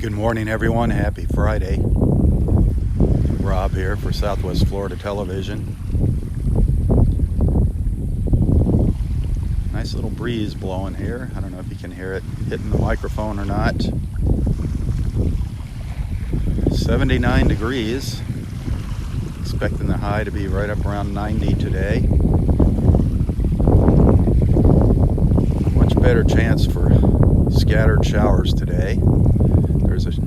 Good morning, everyone. Happy Friday. Rob here for Southwest Florida Television. Nice little breeze blowing here. I don't know if you can hear it hitting the microphone or not. 79 degrees. Expecting the high to be right up around 90 today. Much better chance for scattered showers today. There's a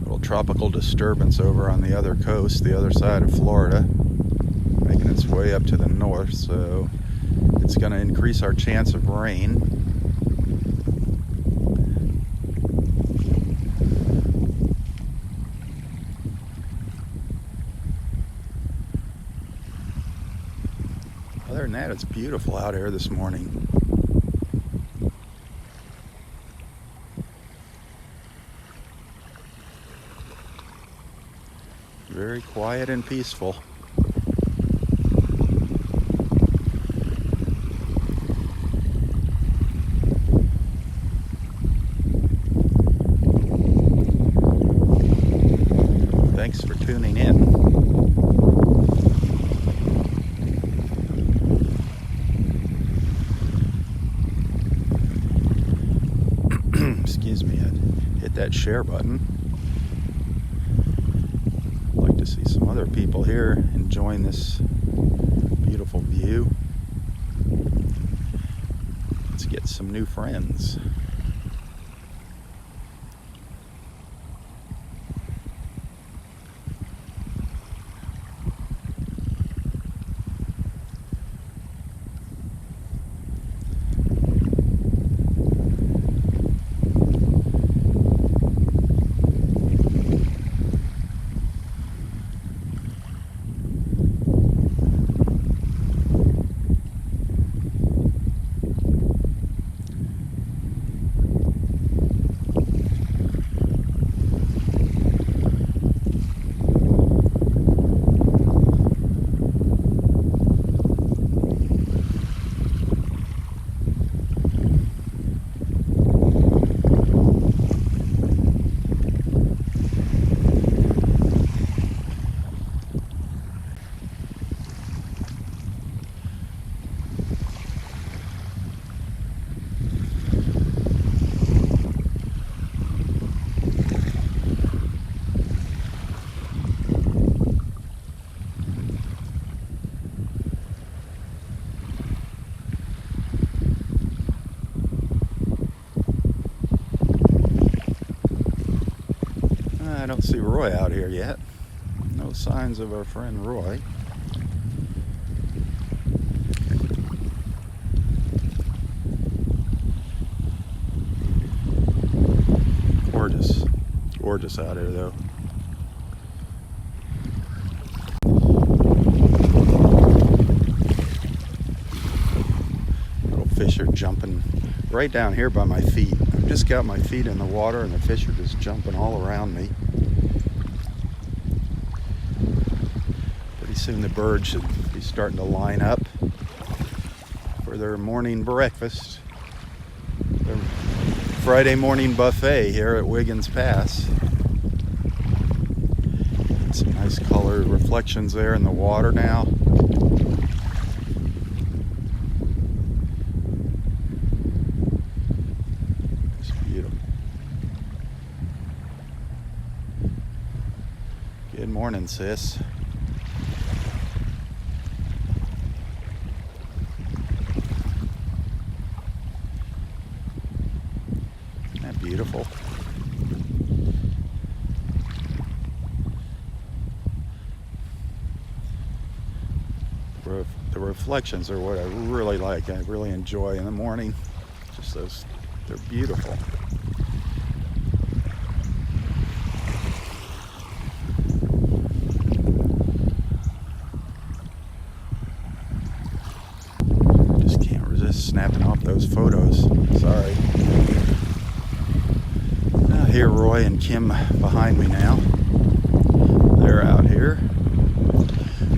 little tropical disturbance over on the other coast, the other side of Florida, making its way up to the north, so it's going to increase our chance of rain. Other than that, it's beautiful out here this morning. Very quiet and peaceful. Thanks for tuning in. Excuse me, I hit that share button. To see some other people here enjoying this beautiful view. Let's get some new friends. I don't see Roy out here yet. No signs of our friend Roy. Gorgeous. Gorgeous out here though. Little fish are jumping right down here by my feet. I've just got my feet in the water and the fish are just jumping all around me. Pretty soon the birds should be starting to line up for their morning breakfast. Their Friday morning buffet here at Wiggins Pass. Some nice colored reflections there in the water now. Good morning, sis. Isn't that beautiful? The reflections are what I really like. I really enjoy in the morning. Just those, they're beautiful. Snapping off those photos. Sorry. I hear Roy and Kim behind me now. They're out here.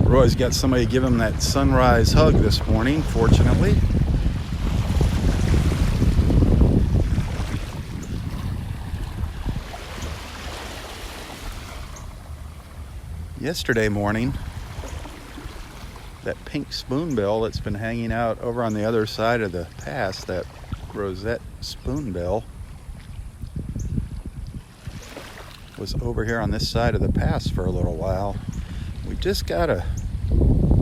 Roy's got somebody give him that sunrise hug this morning, fortunately. Yesterday morning, that pink spoonbill that's been hanging out over on the other side of the pass, that rosette spoonbill, was over here on this side of the pass for a little while. We just got a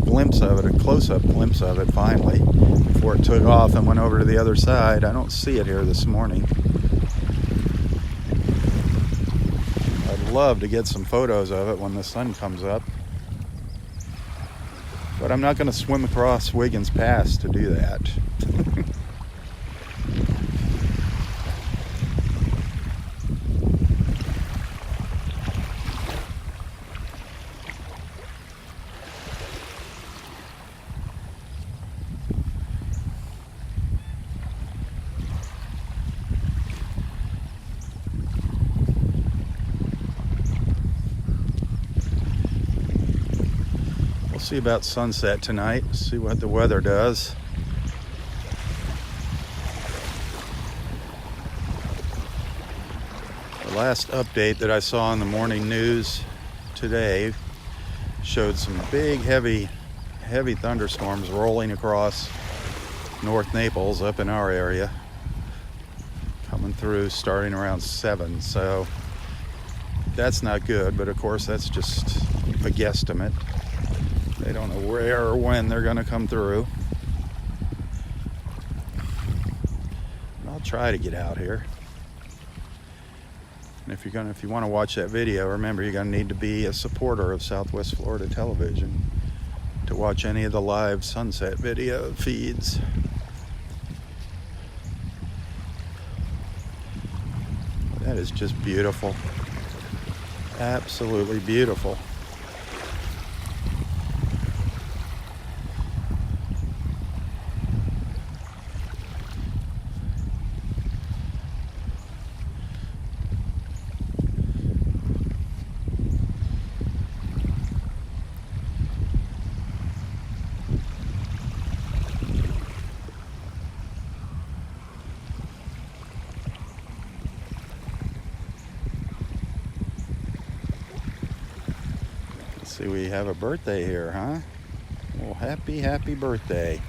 glimpse of it, a close-up glimpse of it finally, before it took off and went over to the other side. I don't see it here this morning. I'd love to get some photos of it when the sun comes up, but I'm not going to swim across Wiggins Pass to do that. See about sunset tonight, see what the weather does. The last update that I saw in the morning news today showed some big heavy thunderstorms rolling across North Naples up in our area, coming through starting around 7. So that's not good, but of course that's just a guesstimate. They don't know where or when they're going to come through. I'll try to get out here. And if you want to watch that video, remember you're going to need to be a supporter of Southwest Florida Television to watch any of the live sunset video feeds. That is just beautiful. Absolutely beautiful. See, we have a birthday here, huh? Well, happy birthday.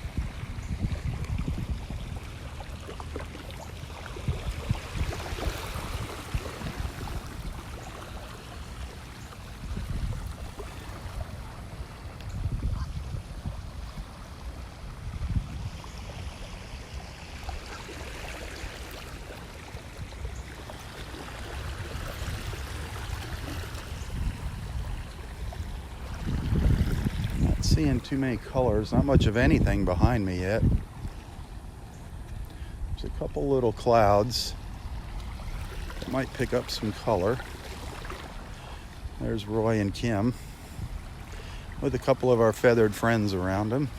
Seeing too many colors, not much of anything behind me yet. There's a couple little clouds that might pick up some color. There's Roy and Kim with a couple of our feathered friends around them.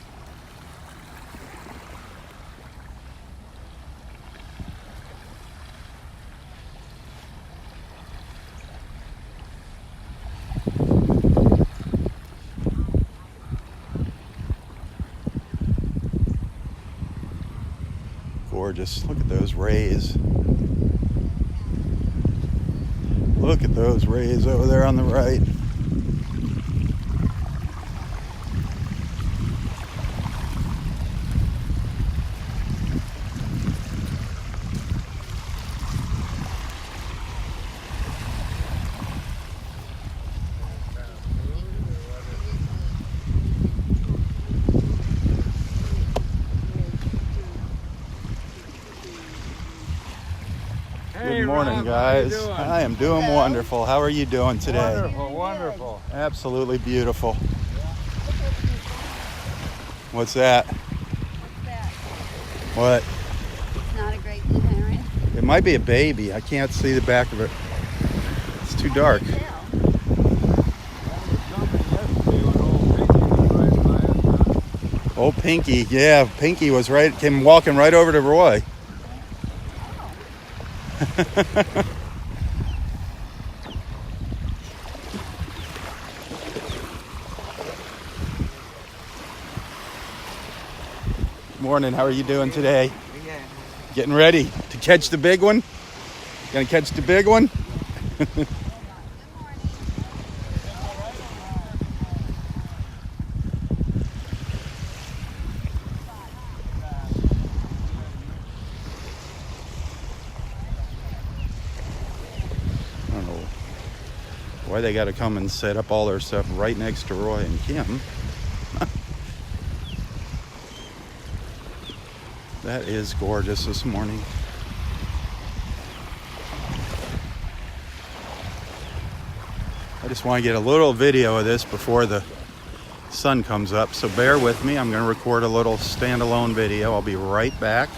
Gorgeous. Look at those rays. Look at those rays over there on the right. Good morning, Rob, guys. how you doing? I am doing wonderful. How are you doing today? Wonderful, wonderful. Absolutely beautiful. What's that? What's that? What? It's not a great parent. It might be a baby. I can't see the back of it. It's too dark. Old Pinky, yeah, Pinky was right, came walking right over to Roy. Morning, how are you doing today? Getting ready to catch the big one? Gonna catch the big one? Why they got to come and set up all their stuff right next to Roy and Kim. That is gorgeous this morning. I just want to get a little video of this before the sun comes up, so bear with me. I'm going to record a little standalone video. I'll be right back.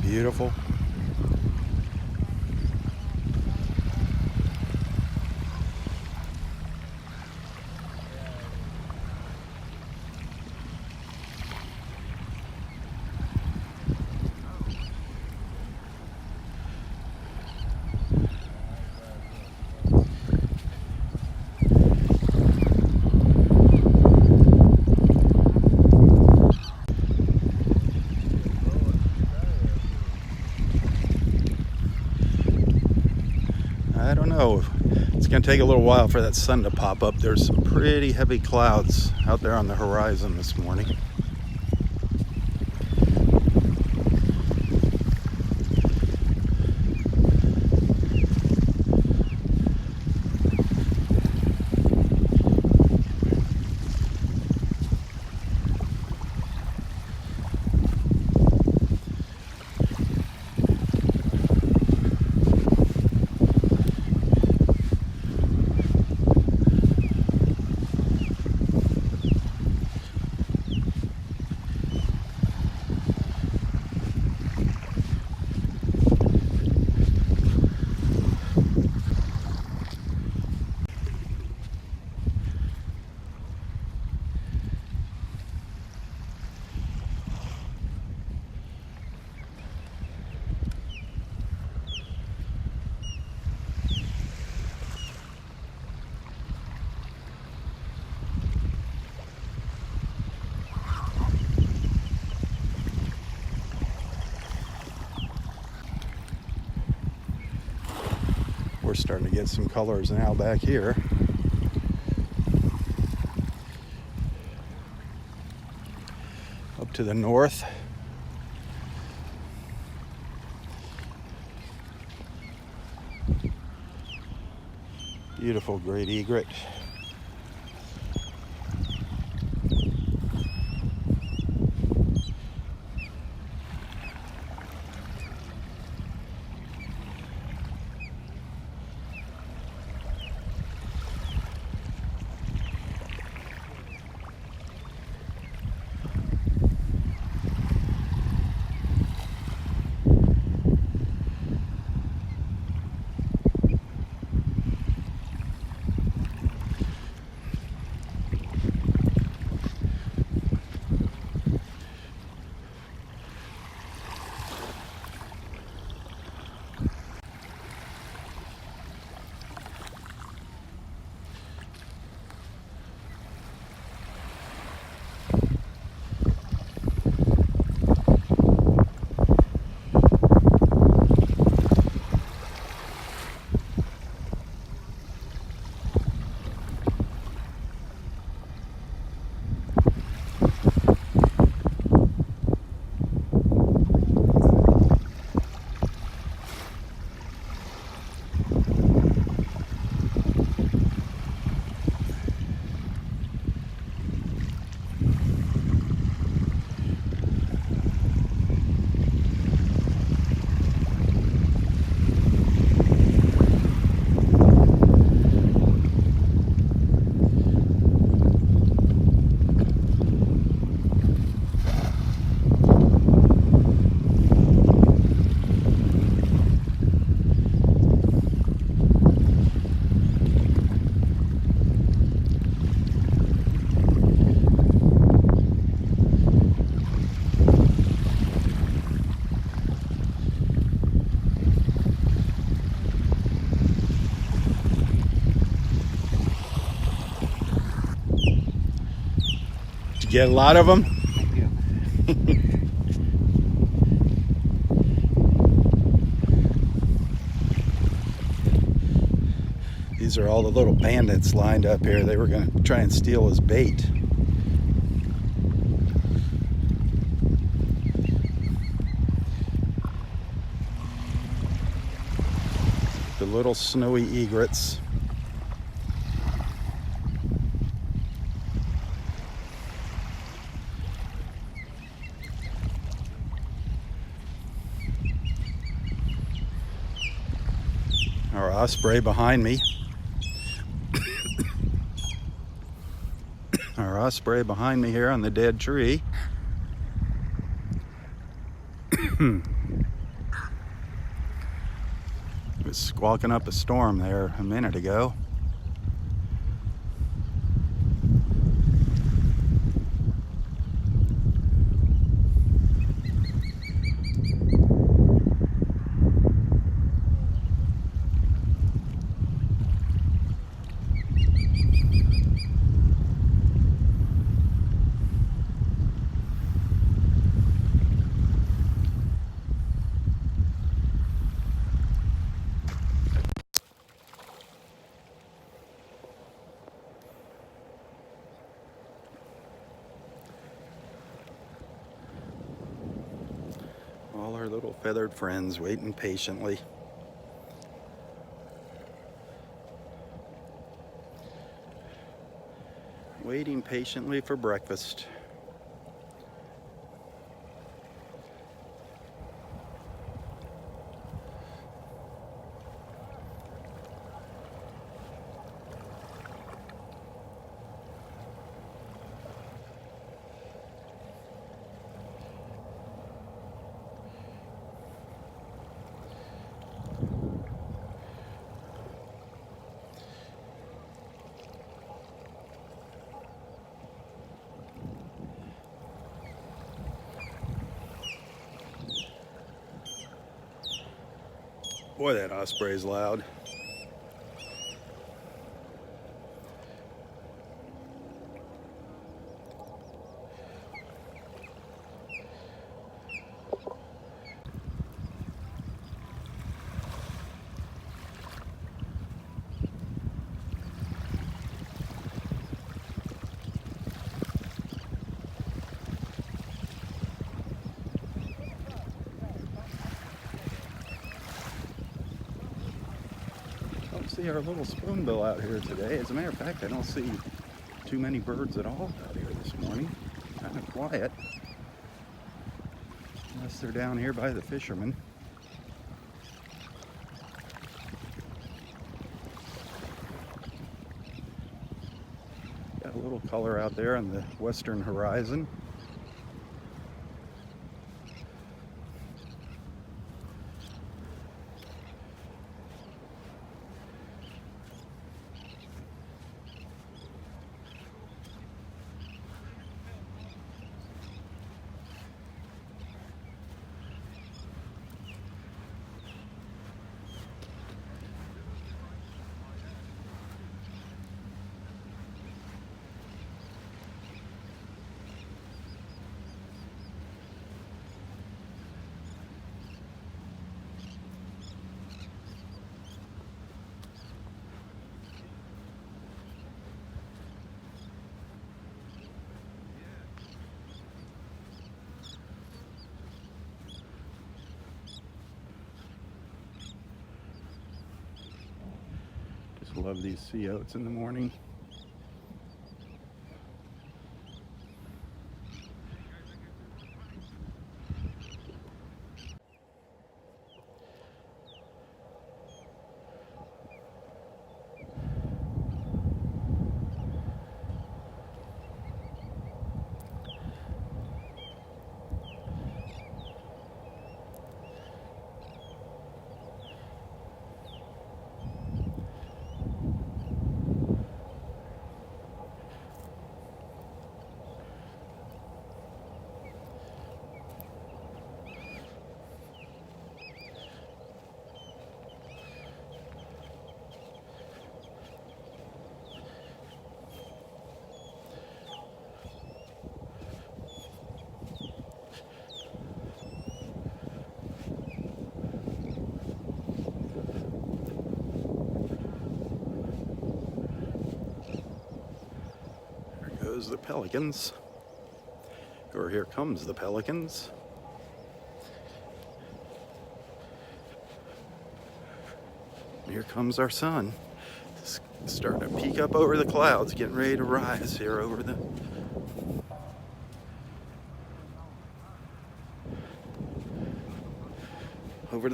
Beautiful. I don't know. It's going to take a little while for that sun to pop up. There's some pretty heavy clouds out there on the horizon this morning. We're starting to get some colors now back here. Up to the north. Beautiful great egret. get a lot of them? Thank you. These are all the little bandits lined up here. They were going to try and steal his bait. The little snowy egrets. Our osprey behind me. Our osprey behind me here on the dead tree. Was squawking up a storm there a minute ago. All our little feathered friends waiting patiently. Waiting patiently for breakfast. Boy, that osprey's loud. Don't see our little spoonbill out here today. As a matter of fact, I don't see too many birds at all out here this morning. Kind of quiet. Unless they're down here by the fishermen. Got a little color out there on the western horizon. Just love these sea oats in the morning. goes the pelicans. Or here comes the pelicans. Here comes our sun. It's starting to peek up over the clouds, getting ready to rise here over the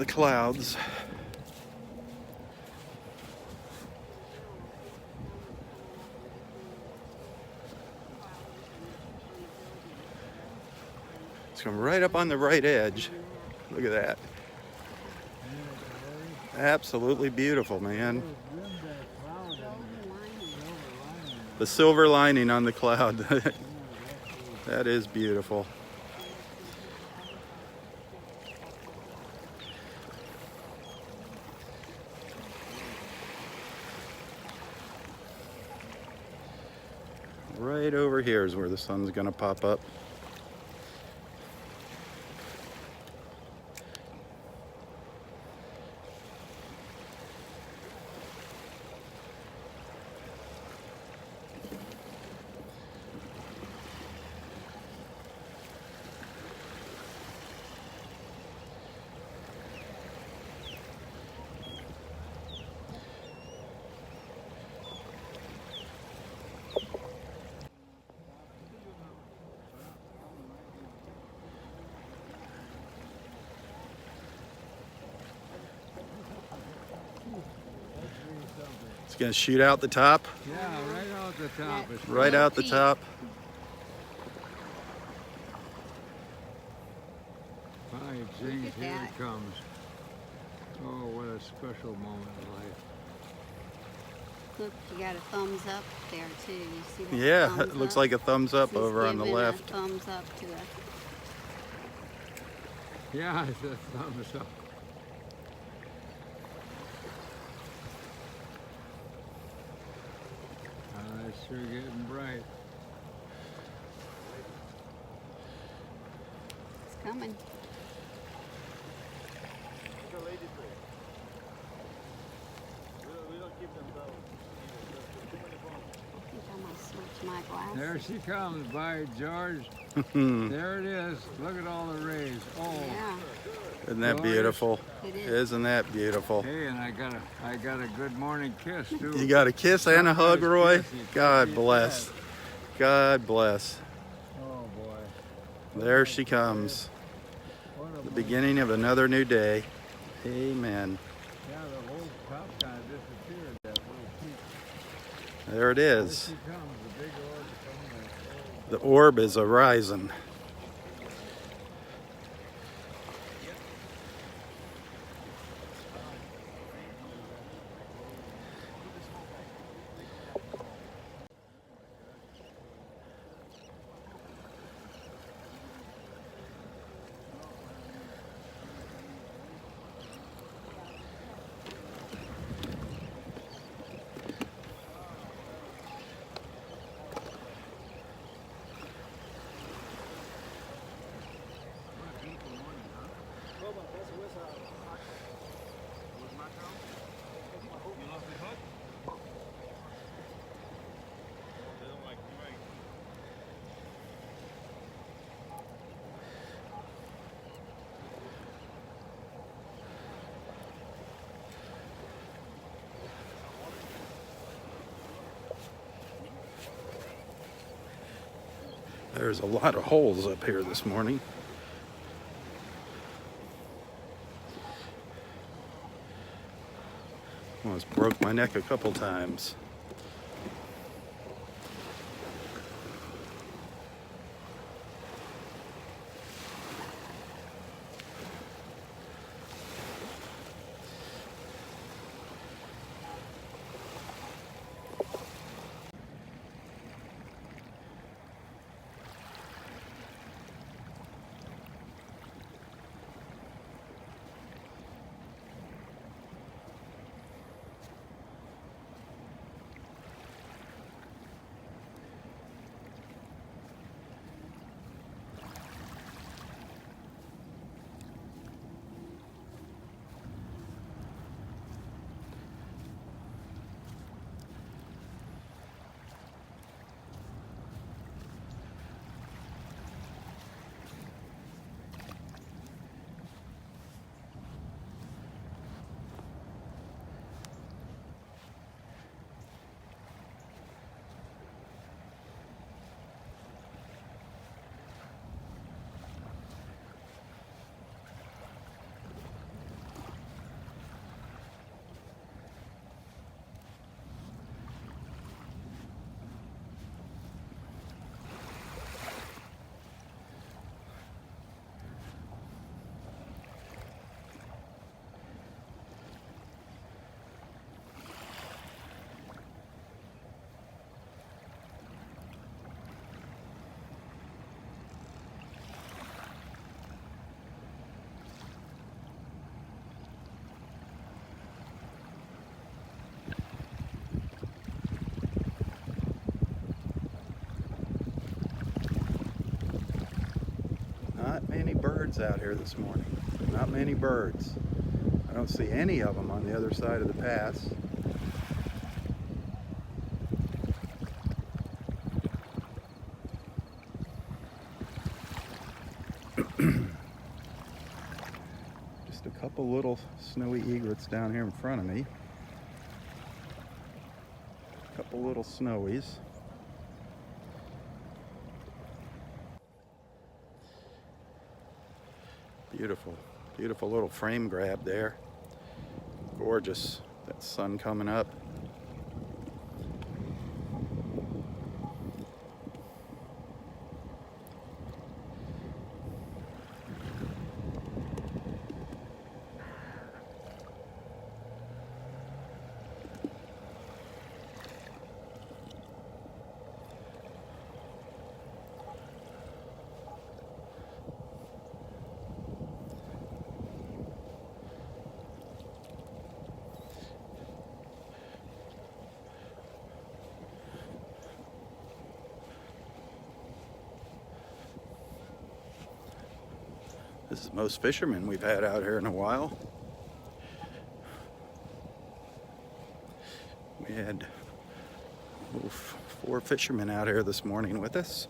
clouds. It's coming right up on the right edge. Look at that. Absolutely beautiful, man. The silver lining on the cloud. That is beautiful. Right over here is where the sun's gonna pop up. It's gonna shoot out the top. Yeah, right out the top. Right out the top. My jinx, here it comes. Oh, what a special moment in life. Look, you got a thumbs up there too. You see that? Yeah, thumbs it looks up? like a thumbs up He's over on the giving a left. thumbs up to us. Yeah, it's a thumbs up. It's sure getting bright. It's coming. I think I'm gonna switch my glasses. There she comes, by George. There it is. Look at all the rays. Oh, Yeah, Isn't that beautiful? it is. Isn't that beautiful? hey, and I got a good morning kiss too. You got a kiss and a hug, Roy? Kiss, you God can't beat bless. that. God bless. Oh boy. There she comes. What a The beginning of another new day. Amen. Yeah, the whole top kind of disappeared, that little peak. There it Here is. she comes, the big orb coming. The orb is arising. There's a lot of holes up here this morning. Almost broke my neck a couple times. many birds out here this morning. Not many birds. I don't see any of them on the other side of the pass. Just a couple little snowy egrets down here in front of me. A couple little snowies. Beautiful, beautiful little frame grab there. Gorgeous. That sun coming up. This is the most fishermen we've had out here in a while. We had 4 fishermen out here this morning with us.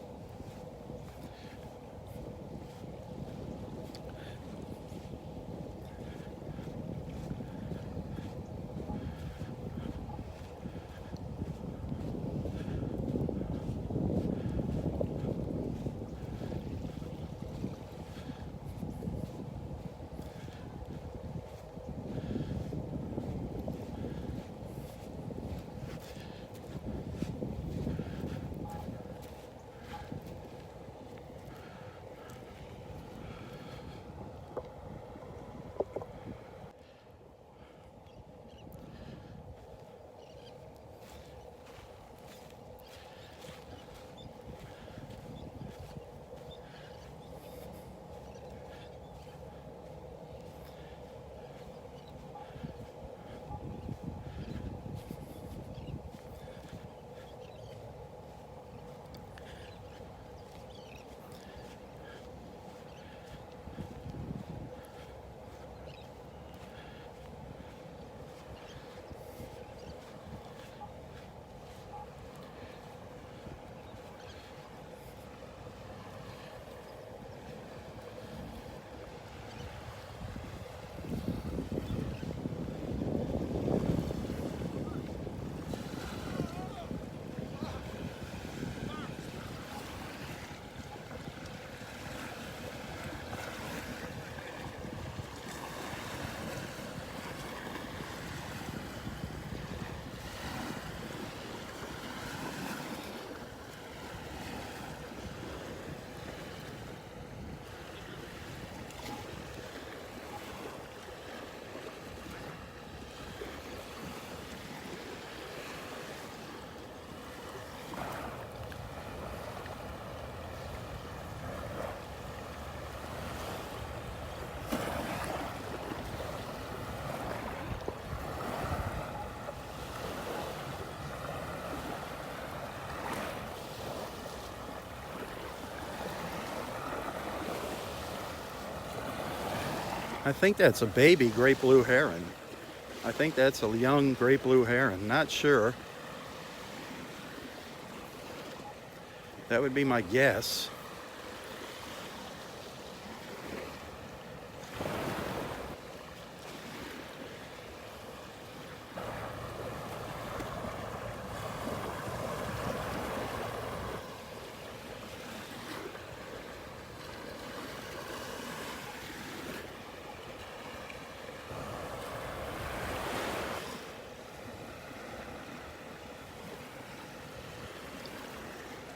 I think that's a baby great blue heron. I think that's a young great blue heron. Not sure. That would be my guess.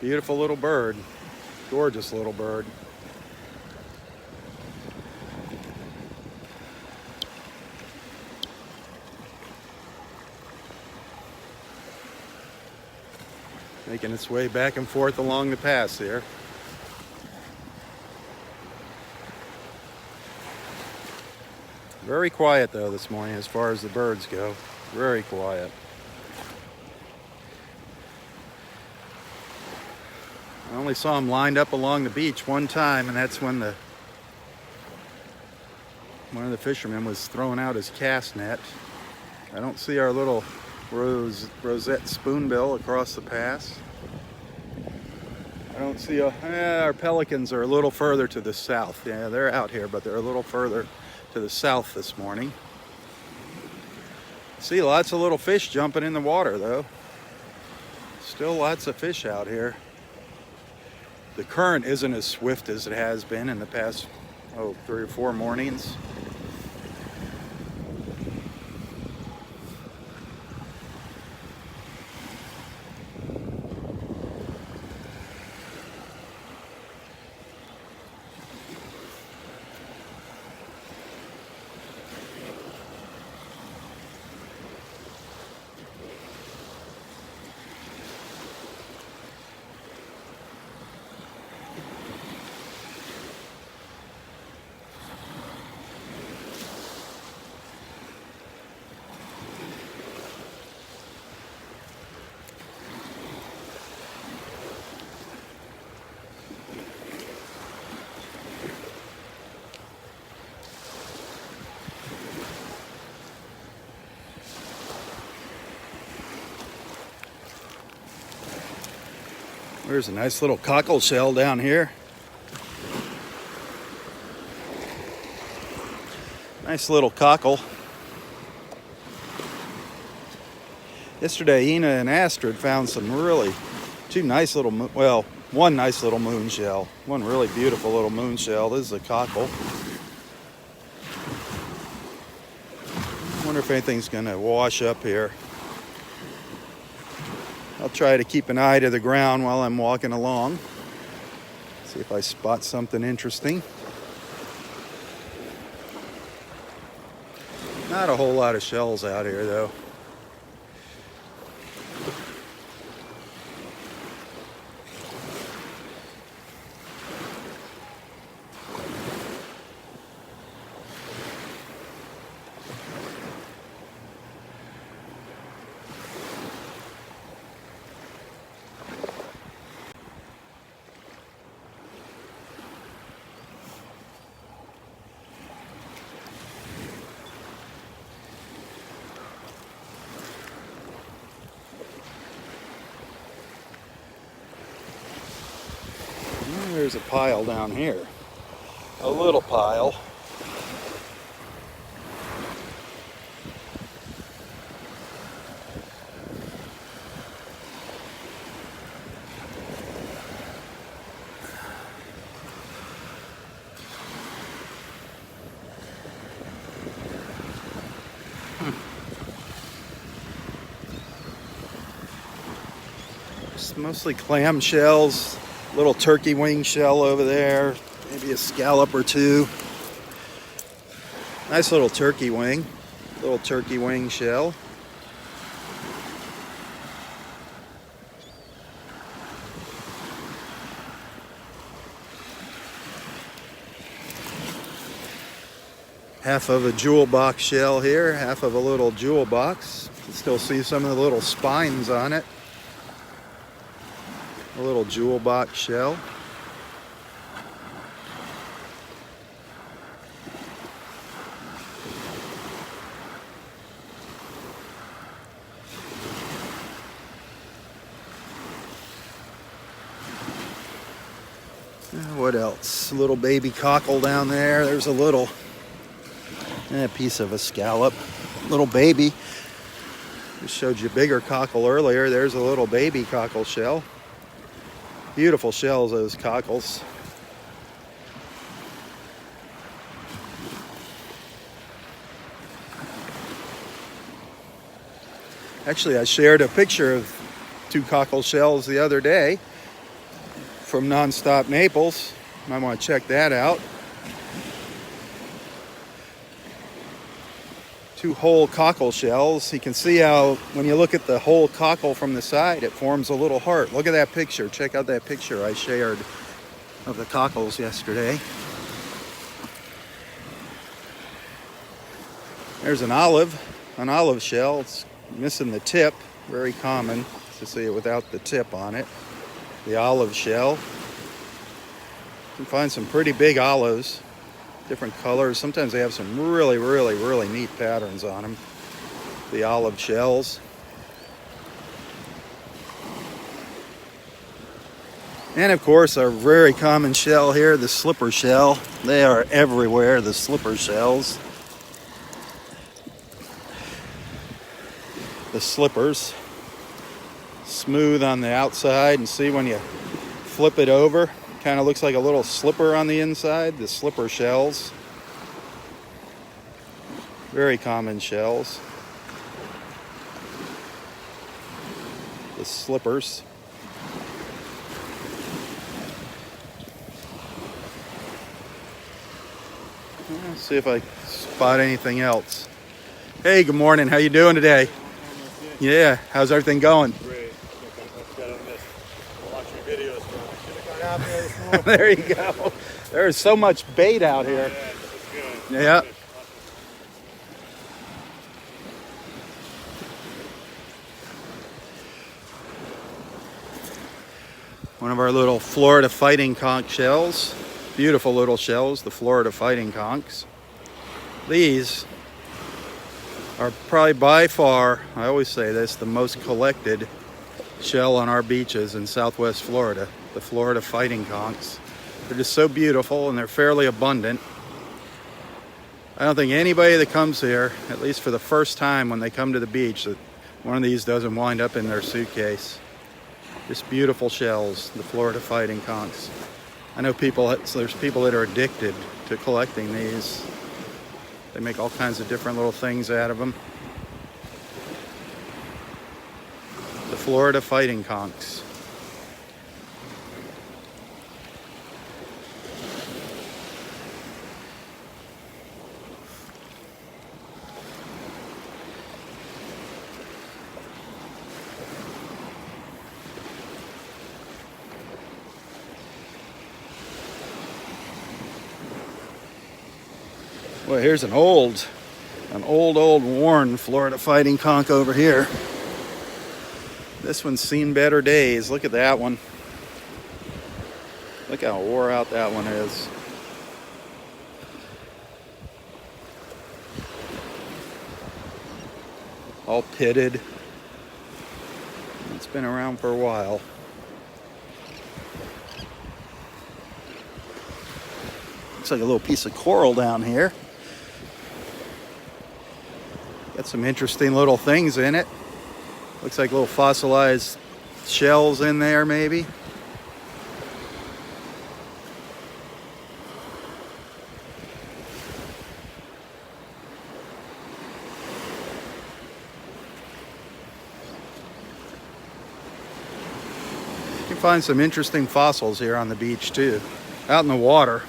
Beautiful little bird. Gorgeous little bird. Making its way back and forth along the pass here. Very quiet though this morning as far as the birds go. Very quiet. I only saw them lined up along the beach one time, and that's when the One of the fishermen was throwing out his cast net. I don't see our little rosette spoonbill across the pass. I don't see our pelicans are a little further to the south. Yeah, they're out here, but they're a little further to the south this morning. See lots of little fish jumping in the water though. Still lots of fish out here. The current isn't as swift as it has been in the past 3 or 4 mornings. There's a nice little cockle shell down here. Nice little cockle. Yesterday, Ina and Astrid found some one nice little moon shell. One really beautiful little moon shell. This is a cockle. I wonder if anything's gonna wash up here. I'll try to keep an eye to the ground while I'm walking along. See if I spot something interesting. Not a whole lot of shells out here though. There's a pile down here. A little pile. It's mostly clam shells. Little turkey wing shell over there, maybe a scallop or two. Nice little turkey wing shell. Half of a jewel box shell here, half of a little jewel box. You can still see some of the little spines on it. A little jewel box shell. What else? A little baby cockle down there. There's a little piece of a scallop. Little baby. Just showed you a bigger cockle earlier. There's a little baby cockle shell. Beautiful shells, those cockles. Actually, I shared a picture of 2 cockle shells the other day from Nonstop Naples. Might want to check that out. 2 whole cockle shells. You can see how when you look at the whole cockle from the side, it forms a little heart. Look at that picture. Check out that picture I shared of the cockles yesterday. There's an olive shell. It's missing the tip. Very common to see it without the tip on it. The olive shell. You can find some pretty big olives. different colors. Sometimes they have some really, really, really neat patterns on them. The olive shells. And of course, our very common shell here, the slipper shell. They are everywhere, the slipper shells. The slippers. Smooth on the outside, and see when you flip it over, kind of looks like a little slipper on the inside. The slipper shells. Very common shells. The slippers. Let's see if I spot anything else. Hey, good morning. How you doing today? Yeah, how's everything going? Great. I've got to miss watching videos from. Should have gone out there this morning. There you go. There's so much bait out here. Yeah, it's good. Yeah. One of our little Florida fighting conch shells. Beautiful little shells, the Florida fighting conchs. These are probably by far, I always say this, the most collected shell on our beaches in Southwest Florida. The Florida fighting conchs. They're just so beautiful and they're fairly abundant. I don't think anybody that comes here, at least for the first time when they come to the beach, that one of these doesn't wind up in their suitcase. Just beautiful shells, the Florida fighting conchs. I know there's people that are addicted to collecting these. They make all kinds of different little things out of them. The Florida fighting conchs. Well, here's an old worn Florida fighting conch over here. This one's seen better days. Look at that one. Look how wore out that one is. All pitted. It's been around for a while. Looks like a little piece of coral down here. Got some interesting little things in it. Looks like little fossilized shells in there, maybe. You can find some interesting fossils here on the beach too, out in the water.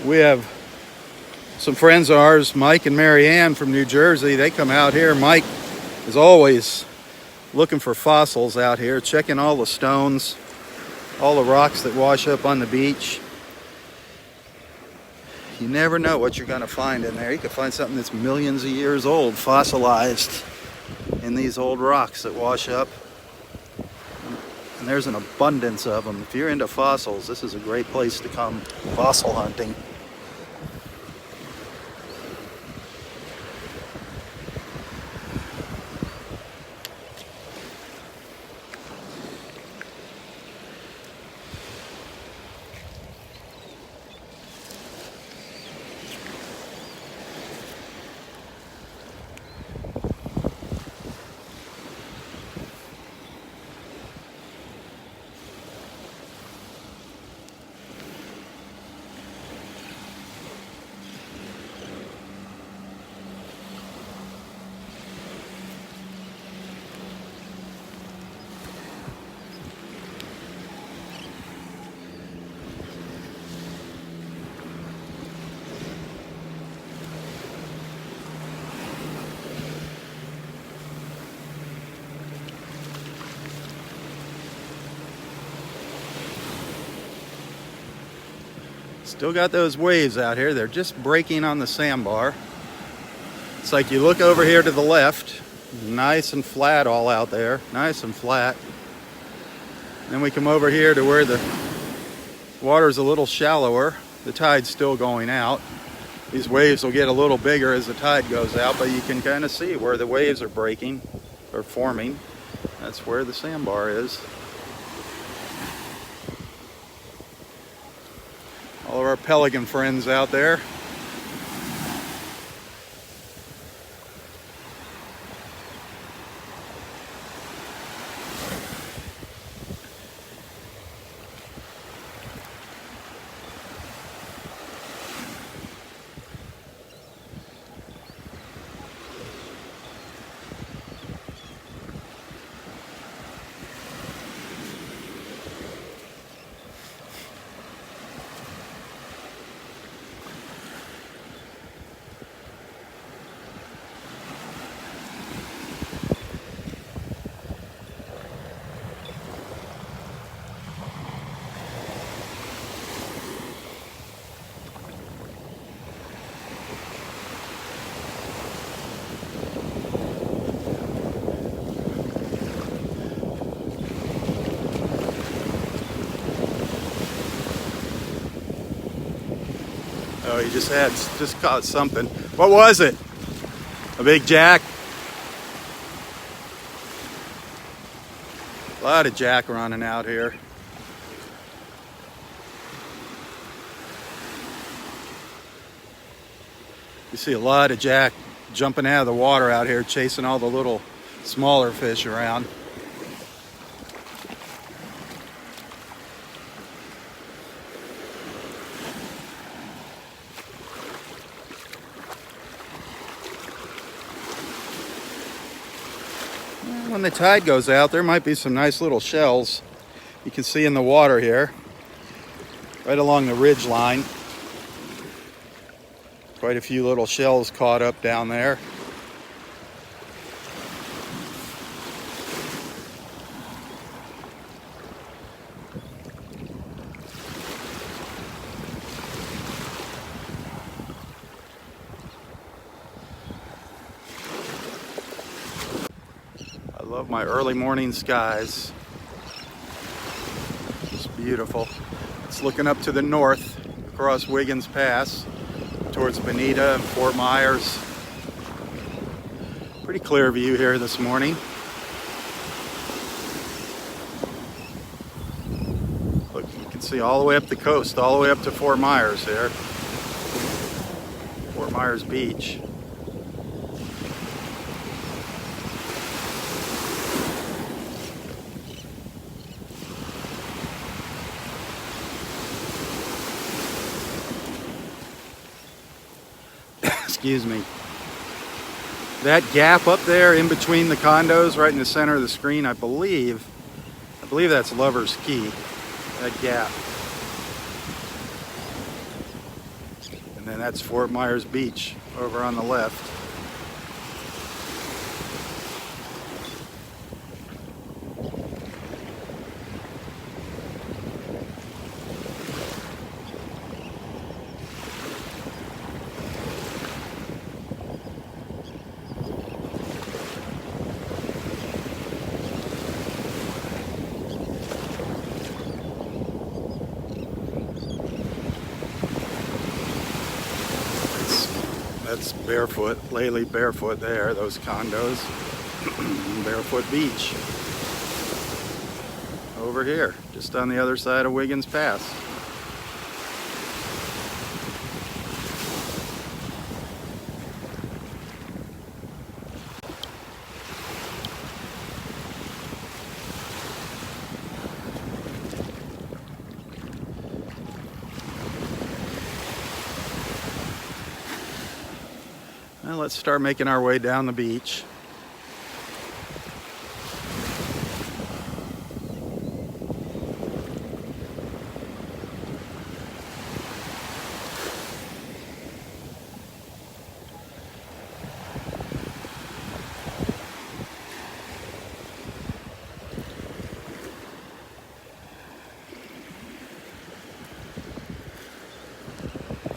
We have some friends of ours, Mike and Mary Ann from New Jersey. They come out here. Mike is always looking for fossils out here, checking all the stones, all the rocks that wash up on the beach. You never know what you're going to find in there. You could find something that's millions of years old, fossilized in these old rocks that wash up. And there's an abundance of them. If you're into fossils, this is a great place to come fossil hunting. Still got those waves out here. They're just breaking on the sandbar. It's like you look over here to the left, nice and flat all out there, nice and flat. Then we come over here to where the Water's a little shallower. The tide's still going out. These waves will get a little bigger as the tide goes out, but you can kind of see where the waves are breaking or forming. That's where the sandbar is. All of our pelican friends out there. Oh, he just caught something. What was it? A big jack? A lot of jack running out here. You see a lot of jack jumping out of the water out here, chasing all the little smaller fish around. When the tide goes out, there might be some nice little shells you can see in the water here, right along the ridge line. Quite a few little shells caught up down there. I love my early morning skies. It's beautiful. It's looking up to the north across Wiggins Pass towards Bonita and Fort Myers. Pretty clear view here this morning. Look, you can see all the way up the coast, all the way up to Fort Myers here. Fort Myers Beach. Excuse me. That gap up there in between the condos, right in the center of the screen, I believe that's Lover's Key, that gap. And then that's Fort Myers Beach over on the left. That's Barefoot, Laley Barefoot there, those condos. Barefoot Beach. Over here, just on the other side of Wiggins Pass. Well, let's start making our way down the beach.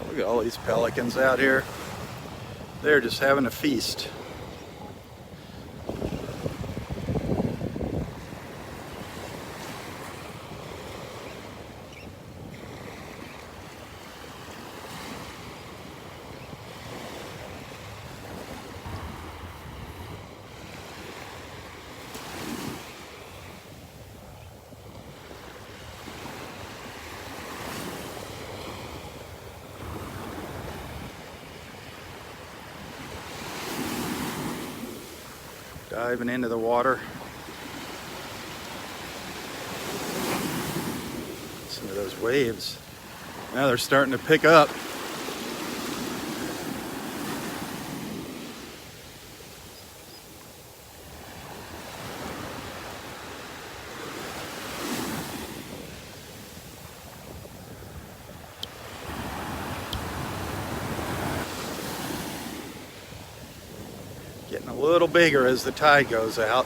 Look at all these pelicans out here. They're just having a feast. diving into the water. Listen to those waves. Now they're starting to pick up. Getting a little bigger as the tide goes out.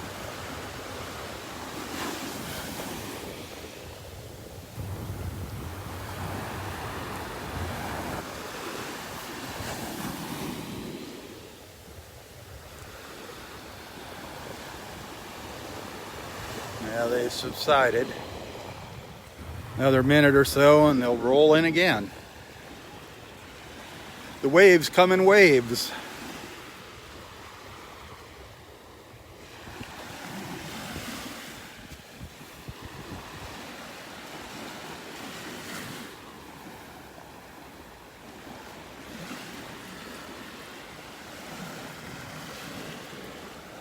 Now they've subsided. Another minute or so and they'll roll in again. The waves come in waves.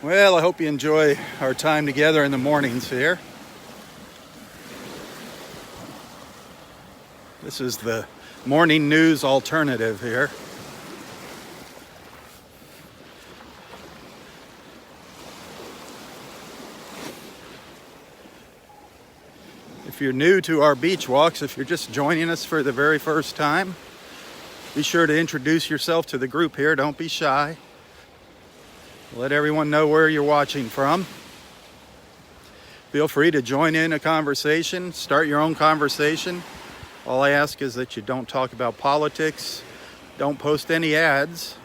Well, I hope you enjoy our time together in the mornings here. This is the morning news alternative here. If you're new to our beach walks, if you're just joining us for the very first time, be sure to introduce yourself to the group here. Don't be shy. Let everyone know where you're watching from. Feel free to join in a conversation, start your own conversation. All I ask is that you don't talk about politics, don't post any ads,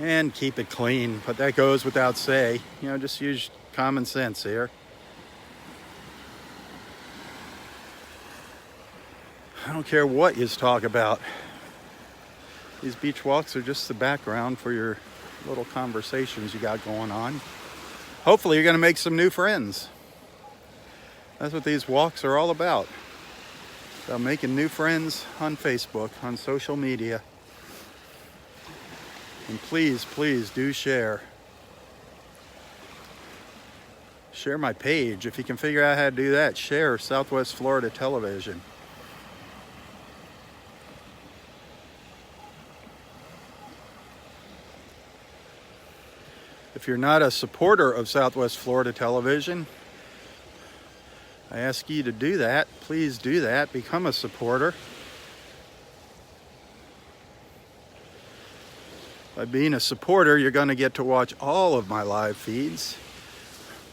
and keep it clean. But that goes without say. You know, just use common sense here. I don't care what you talk about. These beach walks are just the background for your little conversations you got going on. Hopefully you're going to make some new friends. That's what these walks are all about. About making new friends on Facebook, on social media. And please, please do share. Share my page. If you can figure out how to do that, share Southwest Florida Television. If you're not a supporter of Southwest Florida Television, I ask you to do that. Please do that. Become a supporter. By being a supporter, you're going to get to watch all of my live feeds.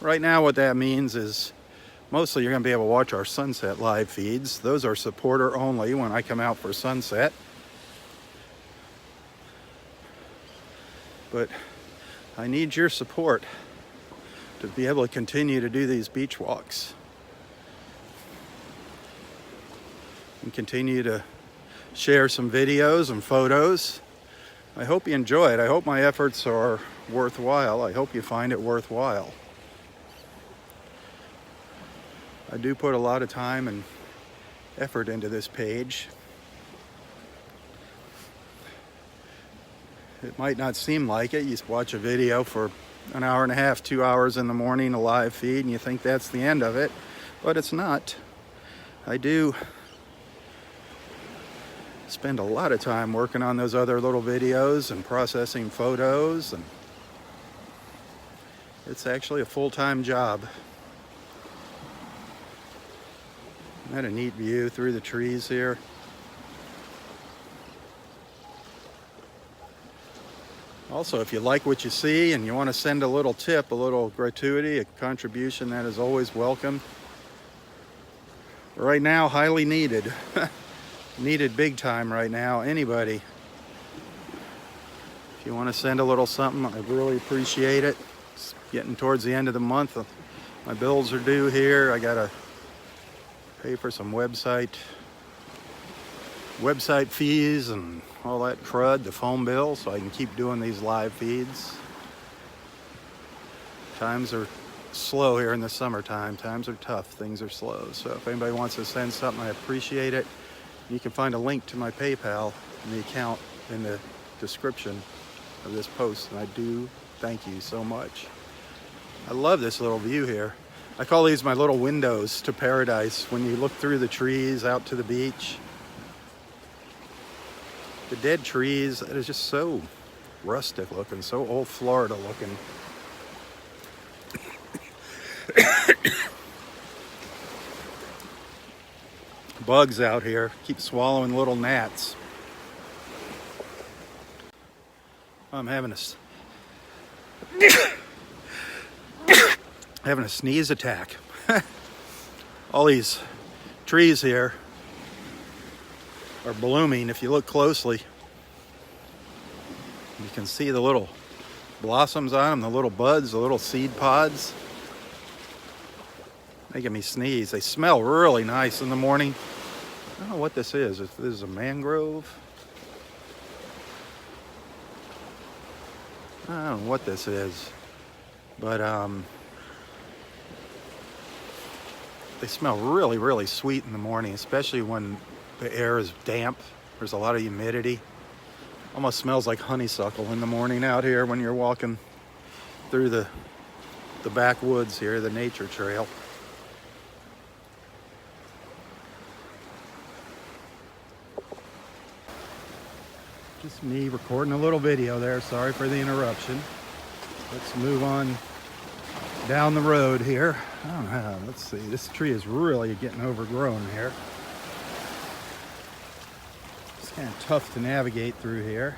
Right now, what that means is mostly you're going to be able to watch our sunset live feeds. Those are supporter only when I come out for sunset. But I need your support to be able to continue to do these beach walks and continue to share some videos and photos. I hope you enjoy it. I hope my efforts are worthwhile. I hope you find it worthwhile. I do put a lot of time and effort into this page. It might not seem like it. You watch a video for an hour and a half, 2 hours in the morning, a live feed, and you think that's the end of it, but it's not. I do spend a lot of time working on those other little videos and processing photos, and it's actually a full-time job. Isn't that a neat view through the trees here? Also, if you like what you see and you want to send a little tip, a little gratuity, a contribution, that is always welcome. Right now, highly needed. Needed big time right now. Anybody. If you want to send a little something, I really appreciate it. It's getting towards the end of the month. My bills are due here. I got to pay for some website fees and all that crud, the phone bill, so I can keep doing these live feeds. Times are slow here in the summertime. Times are tough. Things are slow. So if anybody wants to send something, I appreciate it. You can find a link to my PayPal and the account in the description of this post, and I do thank you so much. I love this little view here. I call these my little windows to paradise when you look through the trees out to the beach. The dead trees, it is just so rustic looking, so old Florida looking. Bugs out here keep swallowing little gnats. I'm having a sneeze attack. All these trees here are blooming. If you look closely, you can see the little blossoms on them, the little buds, the little seed pods. Making me sneeze. They smell really nice in the morning. I don't know what this is. If this is a mangrove. I don't know what this is. But they smell really, really sweet in the morning, especially when the air is damp. There's a lot of humidity. Almost smells like honeysuckle in the morning out here when you're walking through the backwoods here, the nature trail. Just me recording a little video there. Sorry for the interruption. Let's move on down the road here. I don't know. Let's see. This tree is really getting overgrown here. It's kind of tough to navigate through here.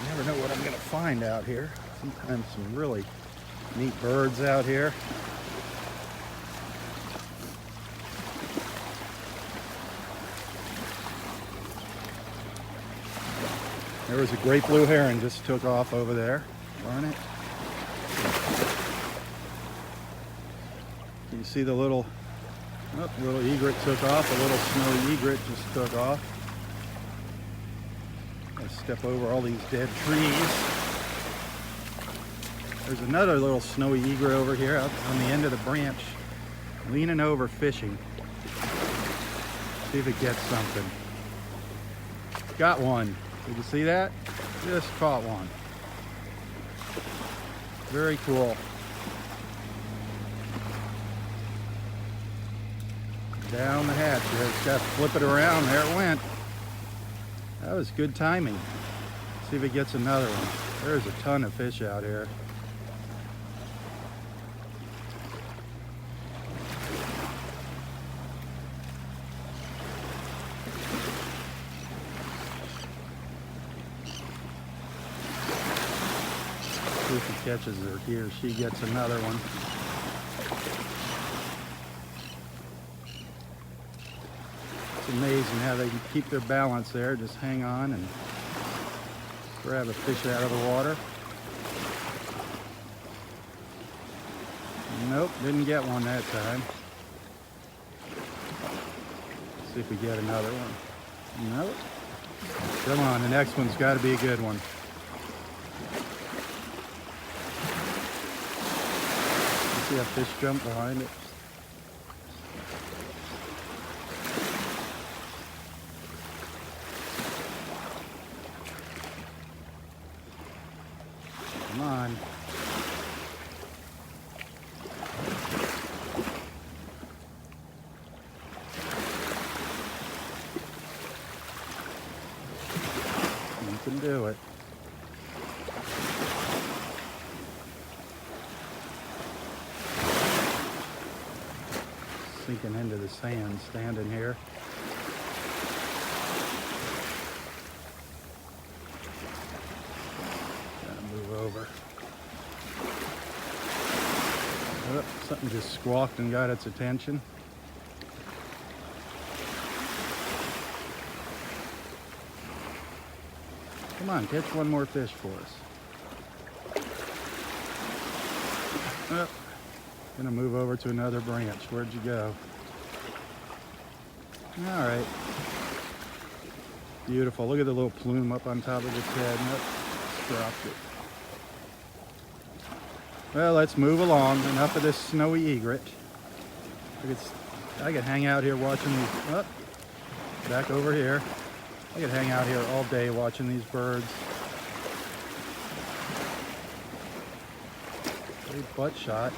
You never know what I'm going to find out here. Sometimes some really neat birds out here. There was a great blue heron just took off over there. Darn it. You see the little egret took off. A little snowy egret just took off. I step over all these dead trees. There's another little snowy egret over here out on the end of the branch, leaning over fishing. See if it gets something. Got one. Did you see that? Just caught one. Very cool. Down the hatch there. Just got to flip it around. There it went. That was good timing. See if it gets another one. There's a ton of fish out here. See if he catches her. He or she gets another one. It's amazing how they can keep their balance there. Just hang on and grab a fish out of the water. Nope, didn't get one that time. See if we get another one. Nope. Come on, the next one's got to be a good one. See that fish jump behind it? Come on. You can do it. Sinking into the sand, standing here. Gotta move over. Oh, something just squawked and got its attention. Come on, catch one more fish for us. Oh. Gonna move over to another branch. Where'd you go? All right. Beautiful. Look at the little plume up on top of its head. Nope. Dropped it. Well, let's move along. Enough of this snowy egret. I could hang out here watching these. Oh, back over here. I could hang out here all day watching these birds. Great butt shot.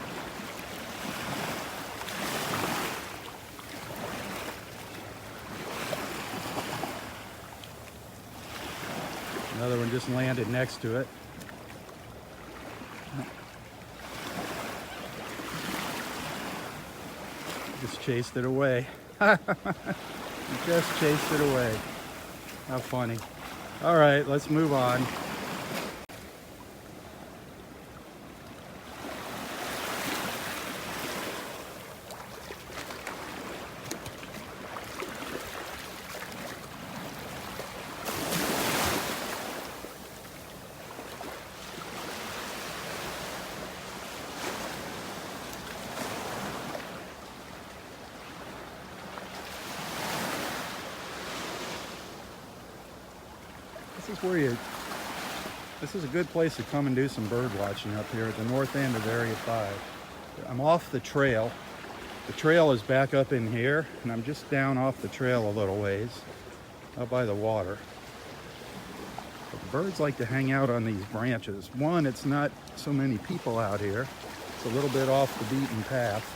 Another one just landed next to it. Just chased it away. Just chased it away. How funny. All right, let's move on. This is a good place to come and do some bird watching up here at the north end of Area 5. I'm off the trail. The trail is back up in here, and I'm just down off the trail a little ways, out by the water. But the birds like to hang out on these branches. One, it's not so many people out here. It's a little bit off the beaten path.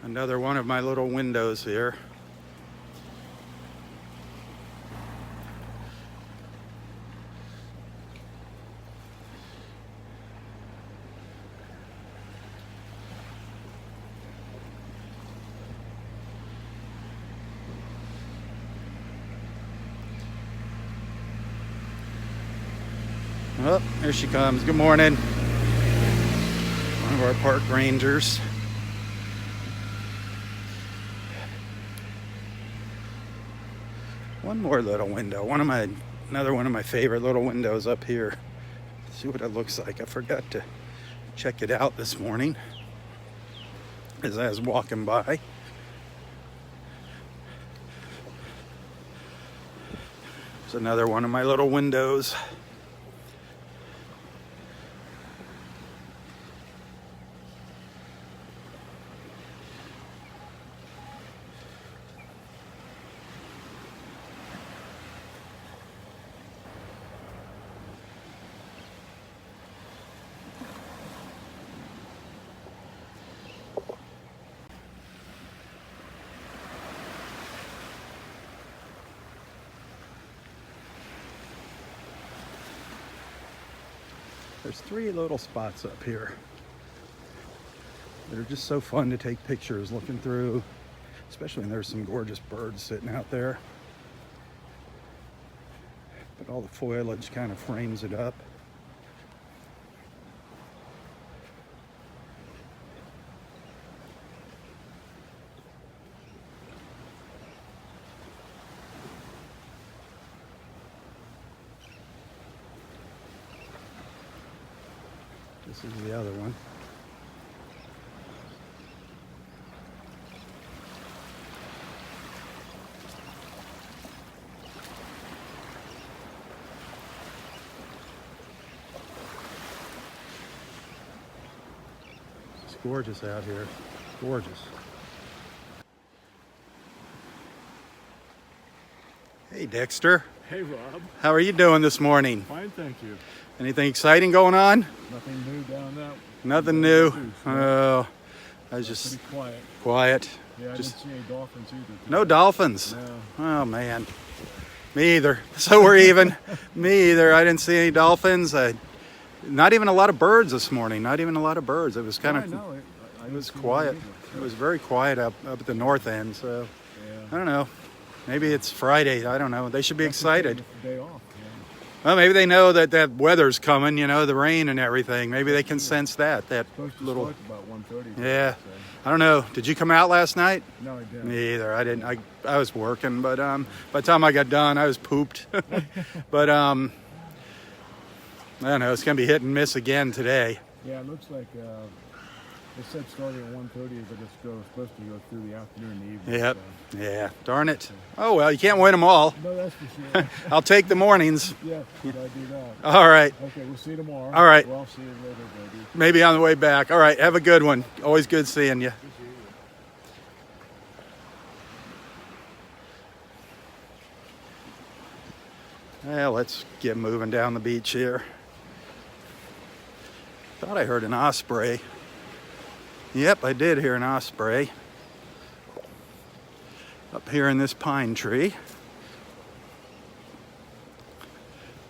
Another one of my little windows here. Oh, here she comes. Good morning. One of our park rangers. One more little window. Another one of my favorite little windows up here. Let's see what it looks like. I forgot to check it out this morning as I was walking by. It's another one of my little windows. There's three little spots up here that are just so fun to take pictures looking through, especially when there's some gorgeous birds sitting out there. But all the foliage kind of frames it up. This is the other one. It's gorgeous out here. Gorgeous. Hey, Dexter. Hey, Rob. How are you doing this morning? Fine, thank you. Anything exciting going on? Nothing new down that. Nothing new. No. Oh, I was just Pretty quiet. quiet. Yeah, I Just didn't see any dolphins either. no dolphins. No. Oh man, me either. So we're even. Me either. I didn't see any dolphins. Not even a lot of birds this morning. Not even a lot of birds. It was kind of. I It was didn't see quiet. any either. It was very quiet up at the north end. So Yeah. I don't know. Maybe it's Friday. I don't know. They should be That's okay, excited. it's the day off. Well, maybe they know that weather's coming. You know, the rain and everything. Maybe they can sense that. That Supposed to little. start about 1:30. Yeah. I don't know. Did you come out last night? No, I didn't. Me either. I didn't. I was working, but by the time I got done, I was pooped. But I don't know. It's gonna be hit and miss again today. Yeah, it looks like It said starting at 1:30, but it's supposed to go through the afternoon and the evening. Yep. So. Yeah. Darn it. Oh, well, you can't win them all. No, that's for sure. I'll take the mornings. Yeah, gotta do that. All right. Okay, we'll see you tomorrow. All right. Well, I'll see you later, baby. Maybe on the way back. All right. Have a good one. Always good seeing you. Well, let's get moving down the beach here. Thought I heard an osprey. Yep, I did hear an osprey. Up here in this pine tree.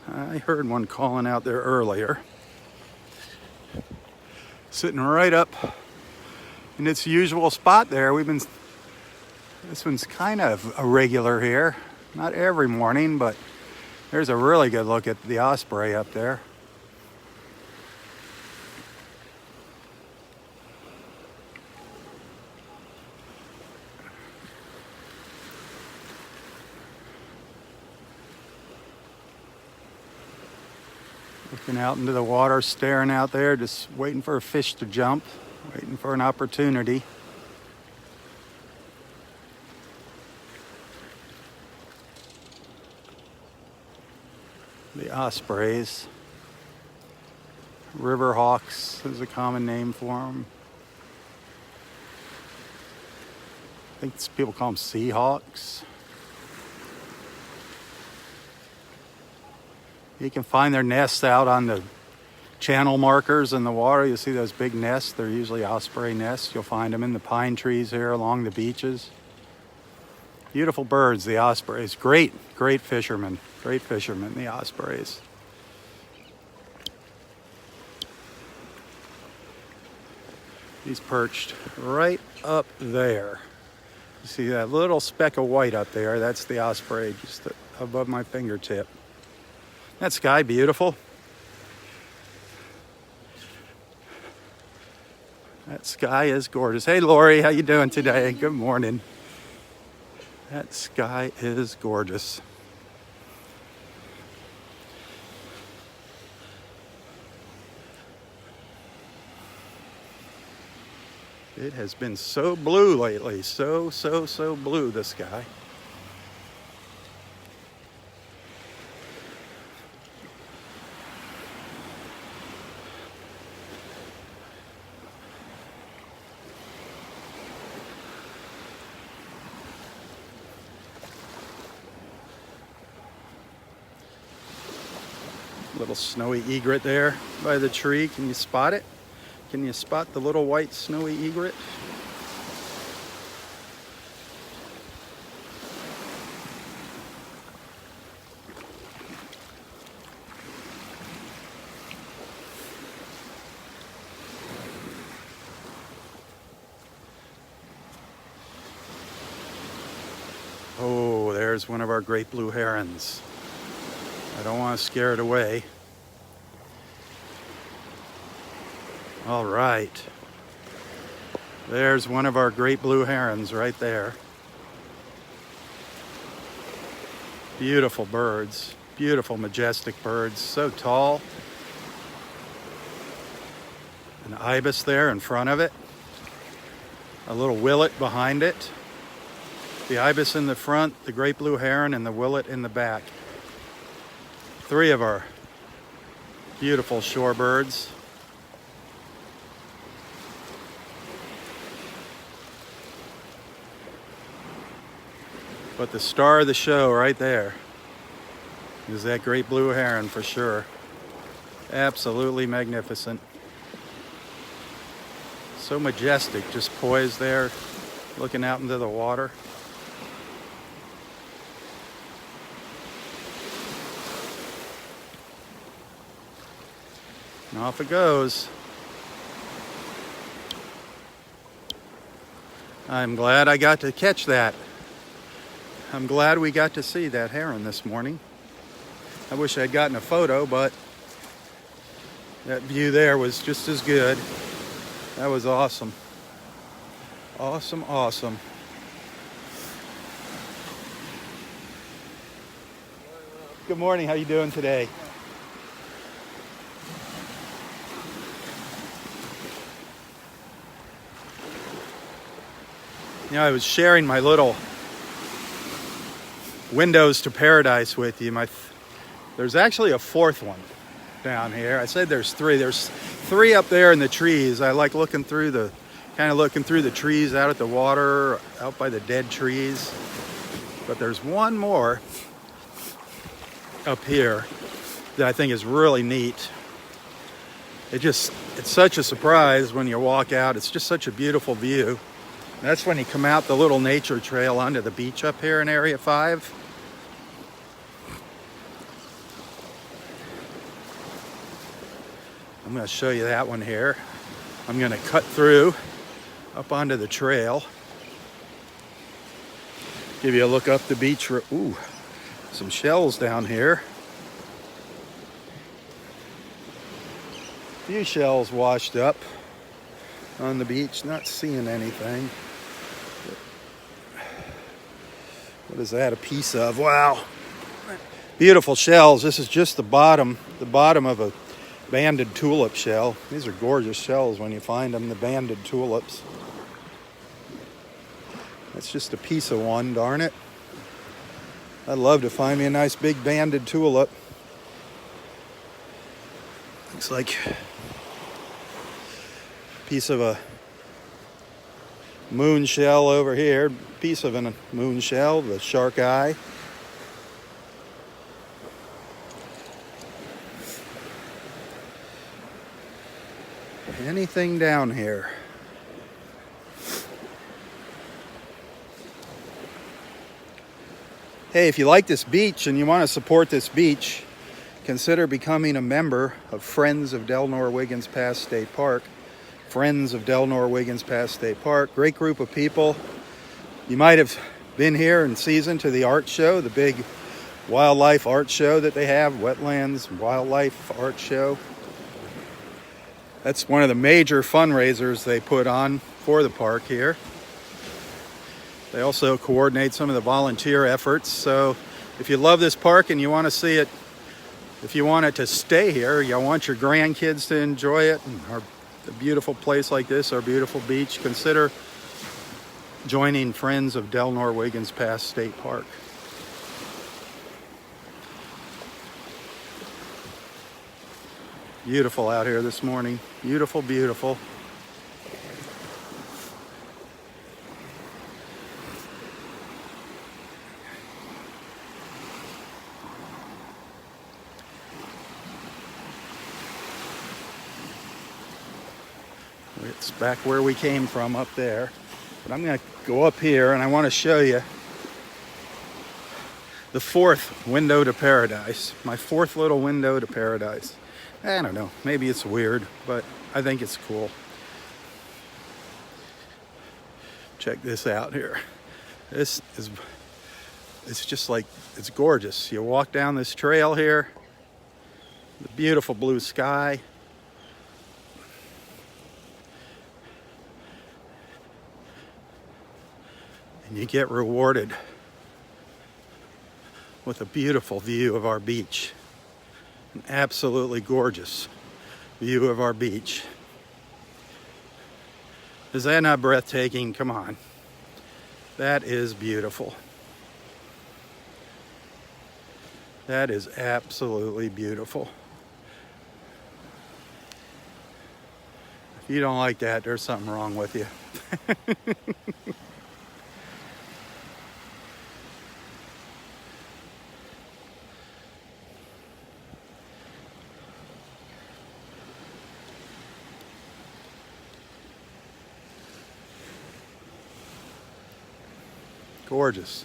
I heard one calling out there earlier. Sitting right up in its usual spot there. This one's kind of irregular here. Not every morning, but there's a really good look at the osprey up there. Looking out into the water, staring out there, just waiting for a fish to jump, waiting for an opportunity. The ospreys. River hawks is a common name for them. I think people call them sea hawks. You can find their nests out on the channel markers in the water. You see those big nests. They're usually osprey nests. You'll find them in the pine trees here along the beaches. Beautiful birds, the ospreys. Great fishermen. Great fishermen, the ospreys. He's perched right up there. You see that little speck of white up there? That's the osprey just above my fingertip. That sky beautiful. That sky is gorgeous. Hey Lori, how you doing today? Good morning. That sky is gorgeous. It has been so blue lately. So blue, the sky. Little snowy egret there by the tree. Can you spot it? Can you spot the little white snowy egret? Oh, there's one of our great blue herons. I don't want to scare it away. All right. There's one of our great blue herons right there. Beautiful birds. Beautiful, majestic birds. So tall. An ibis there in front of it. A little willet behind it. The ibis in the front, the great blue heron, and the willet in the back. Three of our beautiful shorebirds. But the star of the show right there is that great blue heron for sure. Absolutely magnificent. So majestic, just poised there, looking out into the water. And off it goes. I'm glad I got to catch that. I'm glad we got to see that heron this morning. I wish I'd gotten a photo, but that view there was just as good. That was awesome. Awesome, awesome. Good morning, how you doing today? You know, I was sharing my little windows to paradise with you. There's actually a fourth one down here. I said there's three. There's three up there in the trees. I like looking through the trees out at the water, out by the dead trees. But there's one more up here that I think is really neat. It's such a surprise when you walk out. It's just such a beautiful view. That's when you come out the little nature trail onto the beach up here in Area 5. I'm going to show you that one here. I'm going to cut through up onto the trail. Give you a look up the beach. Ooh, some shells down here. A few shells washed up on the beach. Not seeing anything. What is that a piece of? Wow. Beautiful shells. This is just the bottom of a banded tulip shell. These are gorgeous shells when you find them, the banded tulips. That's just a piece of one, darn it. I'd love to find me a nice big banded tulip. Looks like a piece of a moon shell over here. Piece of a moon shell, the shark eye. Anything down here? Hey, if you like this beach and you want to support this beach, consider becoming a member of Friends of Delnor-Wiggins Pass State Park. Friends of Delnor-Wiggins Pass State Park. Great group of people. You might have been here in season to the art show, the big wildlife art show that they have, Wetlands Wildlife Art Show. That's one of the major fundraisers they put on for the park here. They also coordinate some of the volunteer efforts. So if you love this park and you want to see it, if you want it to stay here, you want your grandkids to enjoy it, and a beautiful place like this, our beautiful beach, consider joining Friends of Delnor-Wiggins Pass State Park. Beautiful out here this morning. Beautiful, beautiful. It's back where we came from up there. But I'm going to go up here and I want to show you the fourth window to paradise. My fourth little window to paradise. I don't know, maybe it's weird, but I think it's cool. Check this out here. It's just like, it's gorgeous. You walk down this trail here, the beautiful blue sky. And you get rewarded with a beautiful view of our beach. An absolutely gorgeous view of our beach. Is that not breathtaking? Come on. That is beautiful. That is absolutely beautiful. If you don't like that, there's something wrong with you. Gorgeous.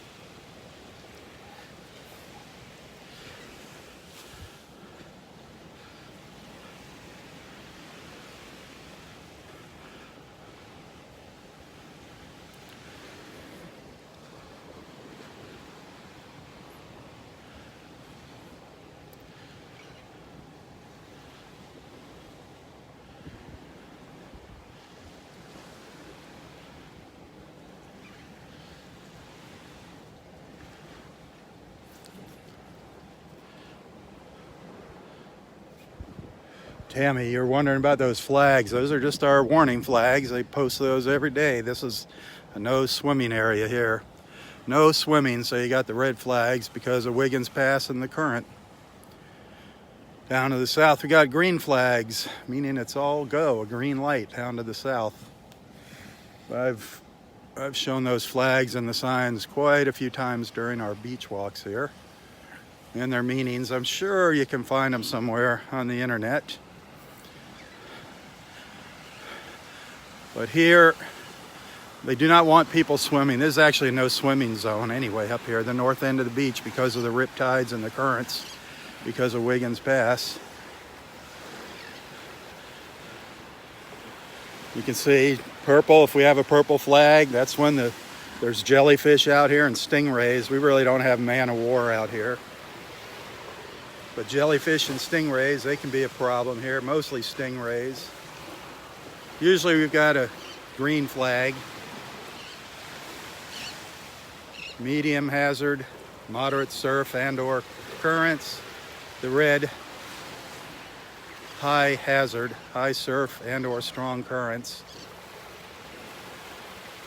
Tammy, you're wondering about those flags. Those are just our warning flags. They post those every day. This is a no swimming area here. No swimming, so you got the red flags because of Wiggins Pass and the current. Down to the south, we got green flags, meaning it's all go, a green light down to the south. I've shown those flags and the signs quite a few times during our beach walks here. And their meanings, I'm sure you can find them somewhere on the internet. But here, they do not want people swimming. This is actually a no swimming zone anyway up here, the north end of the beach, because of the rip tides and the currents, because of Wiggins Pass. You can see purple, if we have a purple flag, that's when there's jellyfish out here and stingrays. We really don't have man of war out here. But jellyfish and stingrays, they can be a problem here, mostly stingrays. Usually we've got a green flag. Medium hazard, moderate surf and or currents. The red, high hazard, high surf and or strong currents.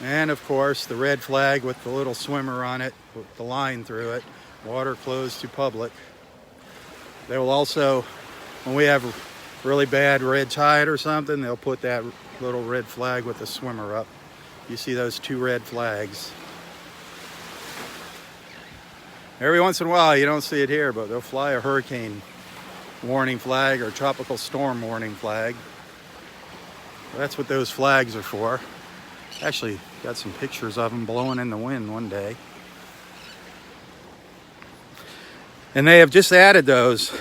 And of course the red flag with the little swimmer on it, with the line through it, water closed to public. They will also, when we have really bad red tide or something, they'll put that little red flag with the swimmer up. You see those two red flags. Every once in a while, you don't see it here, but they'll fly a hurricane warning flag or tropical storm warning flag. That's what those flags are for. Actually, got some pictures of them blowing in the wind one day. And they have just added those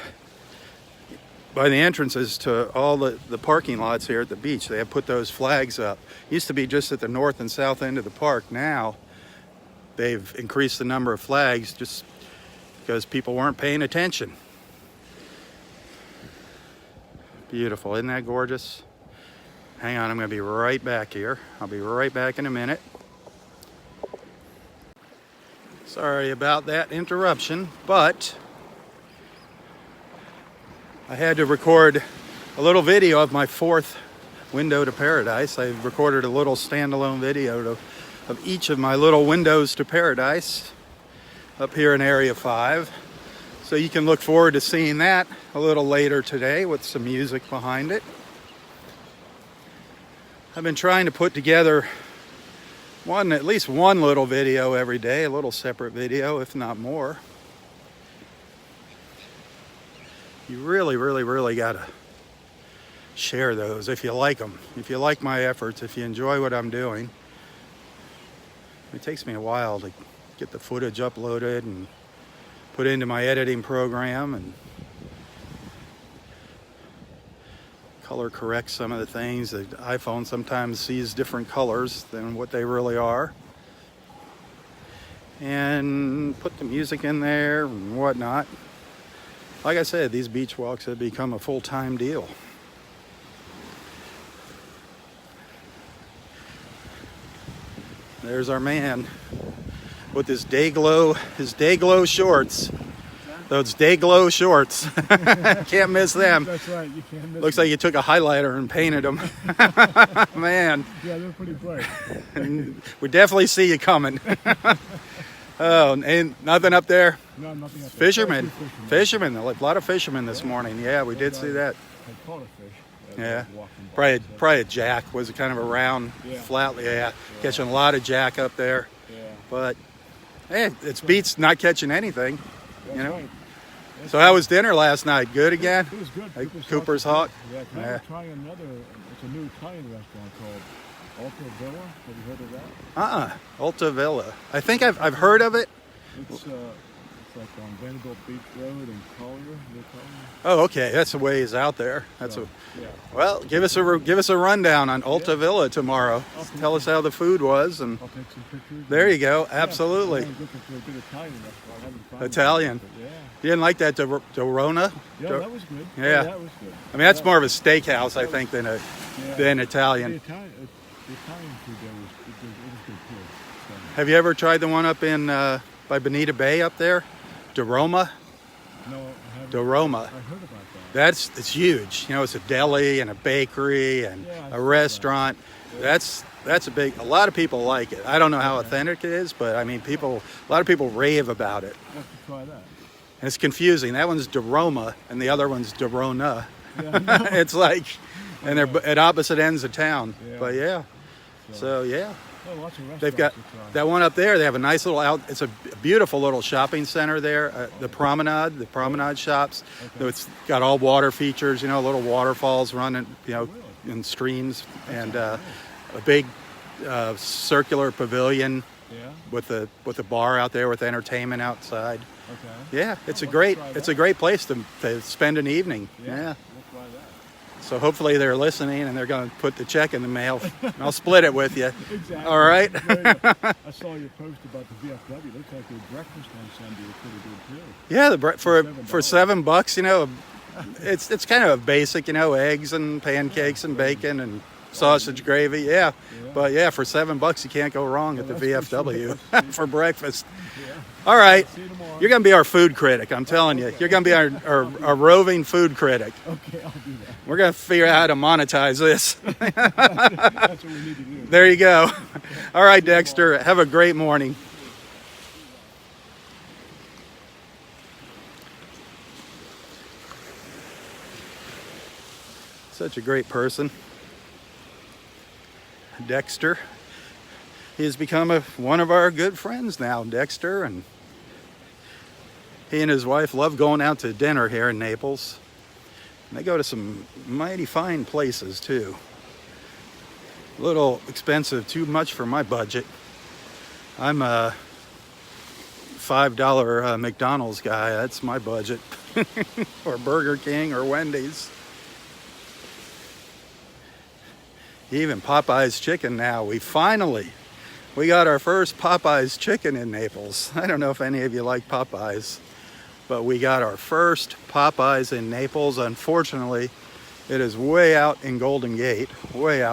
by the entrances to all the parking lots here at the beach. They have put those flags up. Used to be just at the north and south end of the park. Now they've increased the number of flags just because people weren't paying attention. Beautiful, isn't that gorgeous? Hang on, I'm gonna be right back here. I'll be right back in a minute. Sorry about that interruption, but I had to record a little video of my fourth window to paradise. I recorded a little standalone video of each of my little windows to paradise up here in Area 5. So you can look forward to seeing that a little later today with some music behind it. I've been trying to put together at least one little video every day, a little separate video, if not more. You really gotta share those if you like them. If you like my efforts, if you enjoy what I'm doing. It takes me a while to get the footage uploaded and put into my editing program and color correct some of the things. The iPhone sometimes sees different colors than what they really are. And put the music in there and whatnot. Like I said, these beach walks have become a full-time deal. There's our man with his day glow shorts. Those day glow shorts. Can't miss them. That's right, you can't miss Looks like you took a highlighter and painted them. Man. Yeah, they're pretty bright. We definitely see you coming. Oh, and nothing up there? No, nothing up there. Fishermen. Fishermen. A lot of fishermen this morning. Yeah, we did see that. I caught a fish. Yeah. Walking by. Probably a jack. Was kind of a round, flat. Yeah. Catching a lot of jack up there. Yeah. But, hey, it's beats not catching anything. That's You know? right. So how was dinner last night? Good again? It was good. Like Cooper's Hawk? Yeah, now Yeah. we're trying it's a new Italian restaurant called Alta Villa. Have you heard of that? Alta Villa. I think I've heard of it. It's like on Vanderbilt Beach Road in Collier, near Collier. Oh, okay. That's a ways out there. Yeah. Well, give us a rundown on Alta Villa tomorrow. Tell us how the food was, and I'll take some pictures. there you go. Absolutely. I'm looking for a good Italian restaurant. I haven't found Italian. one, but You didn't like that Dorona? Yeah, that was good. Yeah. That was good. I mean, that's more of a steakhouse, I think, than Italian. The Italian food there was good too. So, Have you ever tried the one up in by Bonita Bay up there? Doroma? no, I haven't. Doroma. I heard about that. It's huge. You know, it's a deli and a bakery and Yeah, I a saw restaurant. that. That's a lot of people like it. I don't know how authentic it is, but I mean, a lot of people rave about it. I have to try that. And it's confusing. That one's Doroma and the other one's Dorona. Yeah, I know. It's like, and they're at opposite ends of town. Yeah. But yeah, so yeah. Oh, lots of restaurants They've got to try. that one up there. They have a nice little it's a beautiful little shopping center there. The promenade shops. Okay. It's got all water features, little waterfalls running, Really? in streams, and a big circular pavilion Yeah. with a bar out there with entertainment outside. Okay. Yeah, it's I'll a great place to spend an evening. Yeah. We'll try that. So hopefully they're listening and they're going to put the check in the mail. And I'll split it with you. Exactly. All right. I saw your post about the VFW. Looks like your breakfast on Sunday is pretty good too. Yeah, for $7. $7, it's kind of a basic, eggs and pancakes and bacon and sausage gravy. Yeah. But yeah, for $7 you can't go wrong at the that's for VFW for breakfast. Yeah. All right. See you tomorrow. You're going to be our food critic, I'm telling you. You're going to be our roving food critic. Okay, I'll do that. We're going to figure out how to monetize this. That's what we need to do. There you go. All right, Dexter. Have a great morning. Such a great person. Dexter. He has become one of our good friends now, Dexter, and he and his wife love going out to dinner here in Naples. And they go to some mighty fine places too. A little expensive, too much for my budget. I'm a $5 McDonald's guy. That's my budget. Or Burger King or Wendy's. Even Popeye's chicken now. We got our first Popeye's chicken in Naples. I don't know if any of you like Popeye's, but we got our first Popeye's in Naples. Unfortunately, it is way out in Golden Gate. But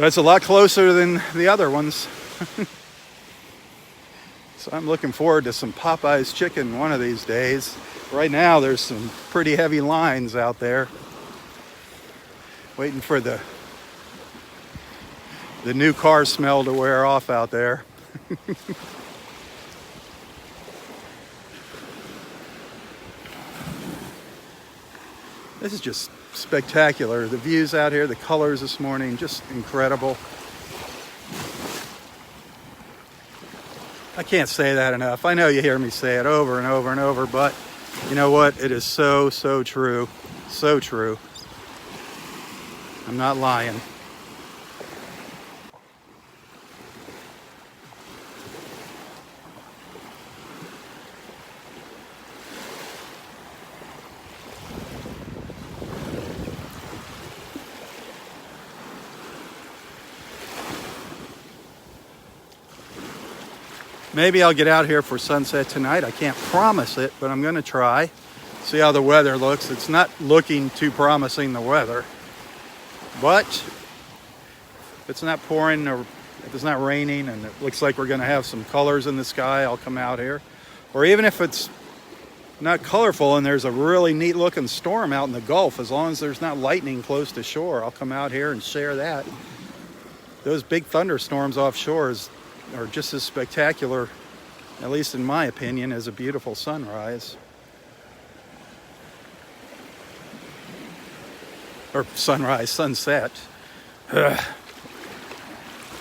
it's a lot closer than the other ones. So I'm looking forward to some Popeye's chicken one of these days. Right now, there's some pretty heavy lines out there, waiting for the new car smell to wear off out there. This is just spectacular. The views out here, the colors this morning, just incredible. I can't say that enough. I know you hear me say it over and over and over, but you know what? It is so, so true. So true. I'm not lying. Maybe I'll get out here for sunset tonight. I can't promise it, but I'm going to try. See how the weather looks. It's not looking too promising, the weather. But if it's not pouring or if it's not raining and it looks like we're going to have some colors in the sky, I'll come out here. Or even if it's not colorful and there's a really neat looking storm out in the Gulf, as long as there's not lightning close to shore, I'll come out here and share that. Those big thunderstorms offshore are just as spectacular, at least in my opinion, as a beautiful sunrise. Or sunset. Ugh.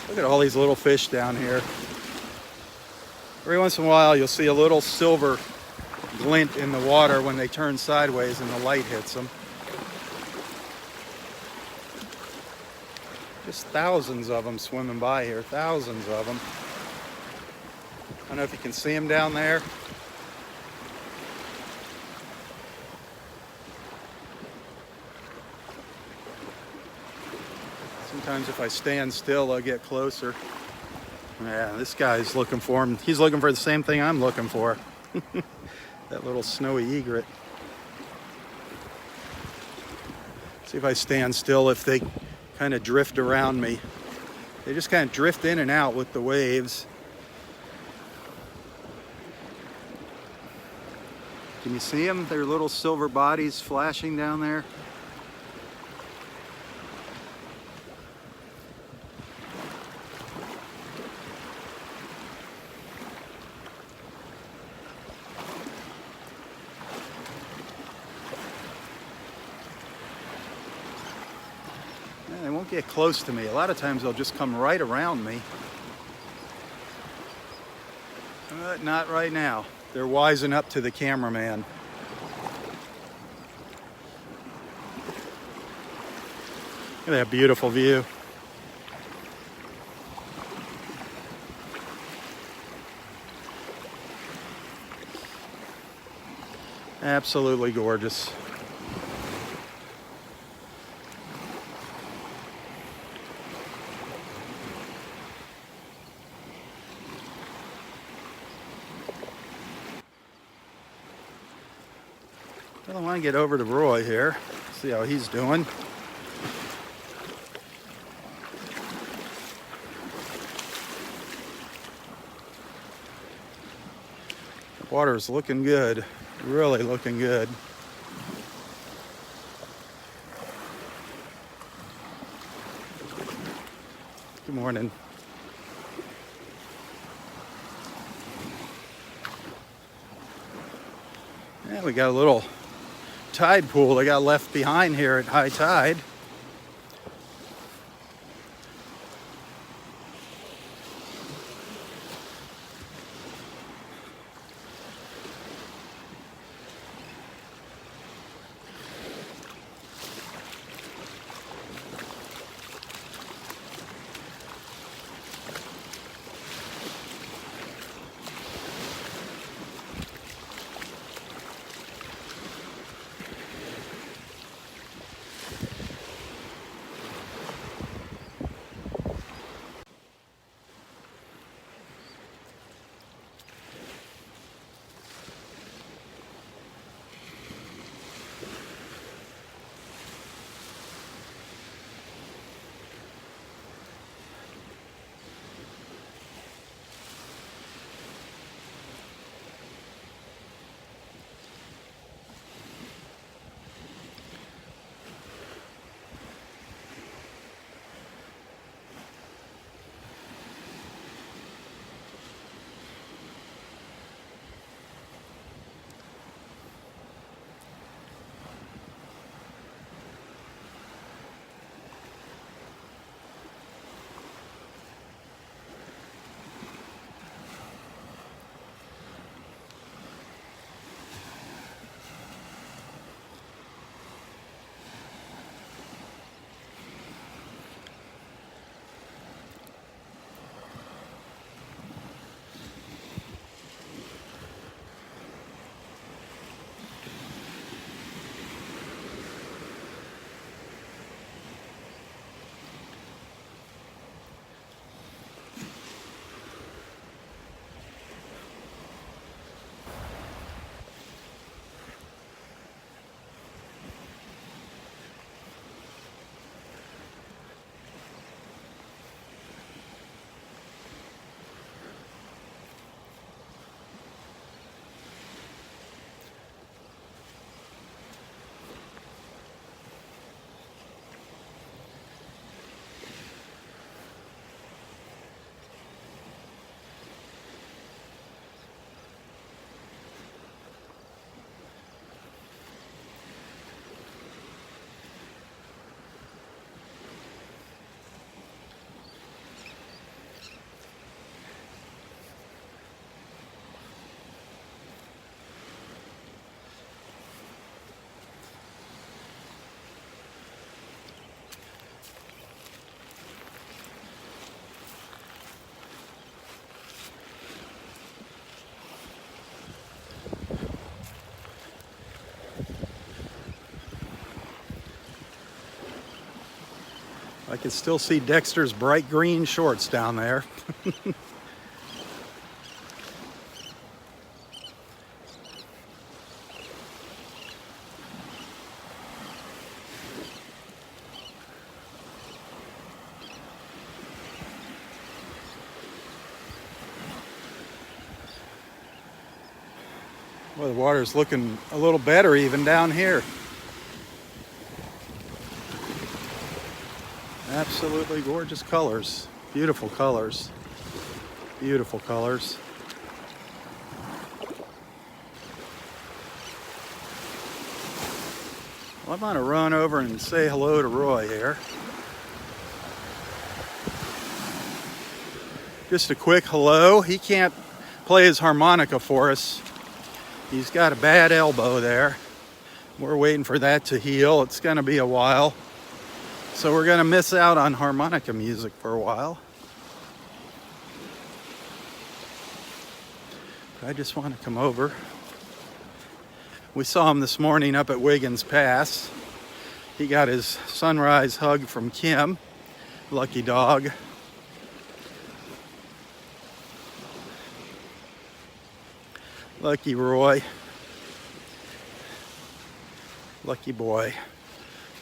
Look at all these little fish down here. Every once in a while you'll see a little silver glint in the water when they turn sideways and the light hits them. Just thousands of them swimming by here, thousands of them. I don't know if you can see them down there. Sometimes if I stand still, I'll get closer. Yeah, this guy's looking for him. He's looking for the same thing I'm looking for. That little snowy egret. See if I stand still, if they kind of drift around me. They just kind of drift in and out with the waves. Can you see them? Their little silver bodies flashing down there. get close to me. A lot of times they'll just come right around me. But not right now. They're wising up to the cameraman. Look at that beautiful view. Absolutely gorgeous. Well, I want to get over to Roy here, see how he's doing. The water's looking good, really looking good. Good morning. Yeah, we got a little tide pool that got left behind here at high tide. I can still see Dexter's bright green shorts down there. Well, the water's looking a little better even down here. Absolutely gorgeous colors. Beautiful colors. Beautiful colors. Well, I'm going to run over and say hello to Roy here. Just a quick hello. He can't play his harmonica for us. He's got a bad elbow there. We're waiting for that to heal. It's going to be a while. So we're going to miss out on harmonica music for a while. I just want to come over. We saw him this morning up at Wiggins Pass. He got his sunrise hug from Kim. Lucky dog. Lucky Roy. Lucky boy.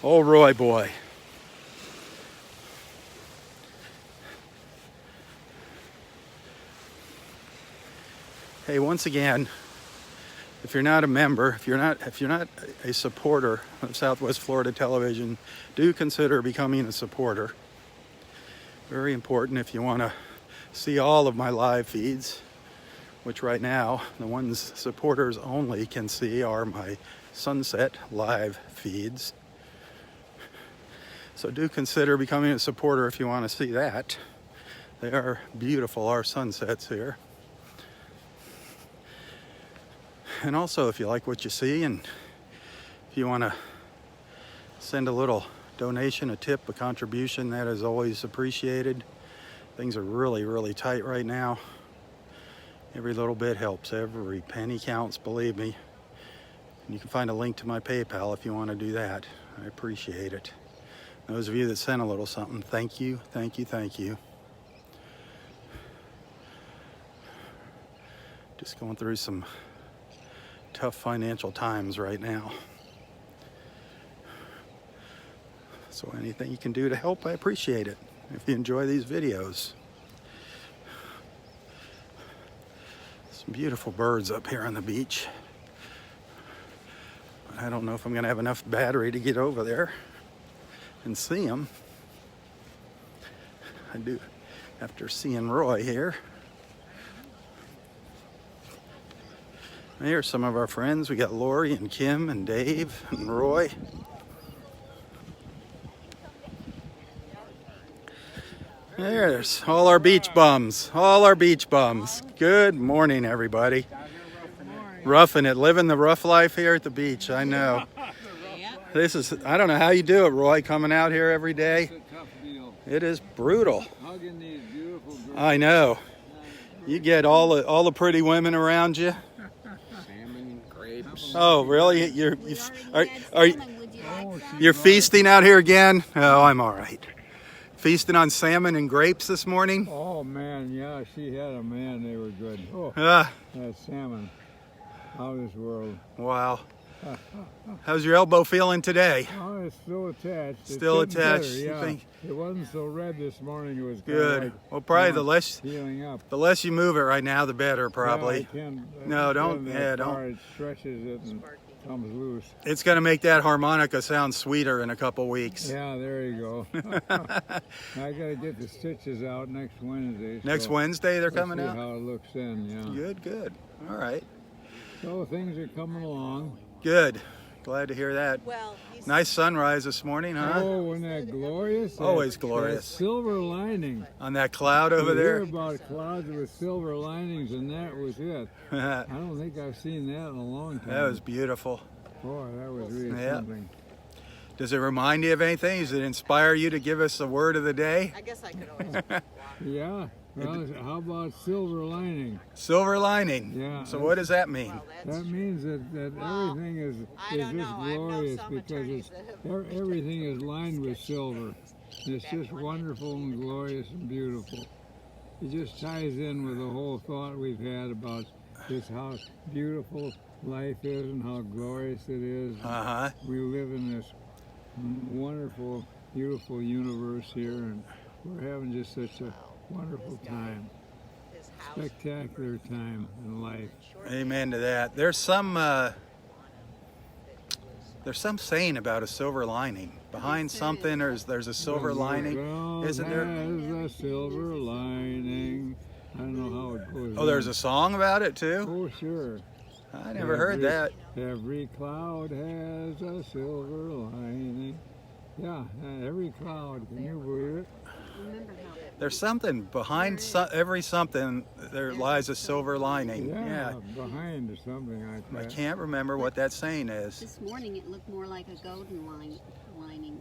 Old Roy boy. Hey, once again, if you're not a member, if you're not a supporter of Southwest Florida Television, do consider becoming a supporter. Very important if you want to see all of my live feeds, which right now, the ones supporters only can see are my sunset live feeds. So do consider becoming a supporter if you want to see that. They are beautiful, our sunsets here. And also, if you like what you see and if you want to send a little donation, a tip, a contribution, that is always appreciated. Things are really, really tight right now. Every little bit helps. Every penny counts, believe me. And you can find a link to my PayPal if you want to do that. I appreciate it. Those of you that sent a little something, thank you, thank you, thank you. Just going through some tough financial times right now. So anything you can do to help, I appreciate it. If you enjoy these videos. Some beautiful birds up here on the beach. But I don't know if I'm gonna have enough battery to get over there and see them. I do after seeing Roy here. Here's some of our friends. We got Lori and Kim and Dave and Roy. There's all our beach bums. All our beach bums. Good morning, everybody. Roughing it, living the rough life here at the beach. I know. This is, I don't know how you do it, Roy, coming out here every day. It is brutal. I know. You get all the pretty women around you. Oh, really? You're feasting out here again? Oh, I'm all right. Feasting on salmon and grapes this morning? Oh, man, yeah, she had a man. They were good. Oh, that salmon. Out of this world. Wow. How's your elbow feeling today? Oh, it's still attached. Still it's attached? Better, yeah. You think? It wasn't so red this morning. It was good. Like, well, probably the less you move it right now, the better, probably. Yeah, no, don't. Yeah, don't. It stretches it and comes loose. It's going to make that harmonica sound sweeter in a couple weeks. Yeah, there you go. I got to get the stitches out next Wednesday. Next Wednesday they're coming out? See how it looks then, yeah. Good. All right. So things are coming along. Good. Glad to hear that. Well, nice sunrise this morning, huh? Oh, wasn't that glorious? Always glorious. That silver lining. On that cloud over there? You hear about clouds with silver linings, and that was it. I don't think I've seen that in a long time. That was beautiful. Boy, that was really something. Does it remind you of anything? Does it inspire you to give us a word of the day? I guess I could always. Yeah. Well, how about silver lining? Silver lining. Yeah. So what does that mean? That means that everything is just glorious because everything is lined with silver. It's just wonderful and glorious and beautiful. It just ties in with the whole thought we've had about just how beautiful life is and how glorious it is. We live in this wonderful, beautiful universe here, and we're having just such a wonderful time. Spectacular time in life. Amen to that. There's some saying about a silver lining. Behind something there's a silver lining. Isn't there? There's a silver lining. I don't know how it goes. Oh, there's a song about it too? Oh, sure. I never heard that. Every cloud has a silver lining. Yeah, every cloud. Can you believe it? Remember how There's something behind every something. There lies a silver lining. Yeah, behind or something like that. I can't remember what that saying is. This morning it looked more like a golden lining.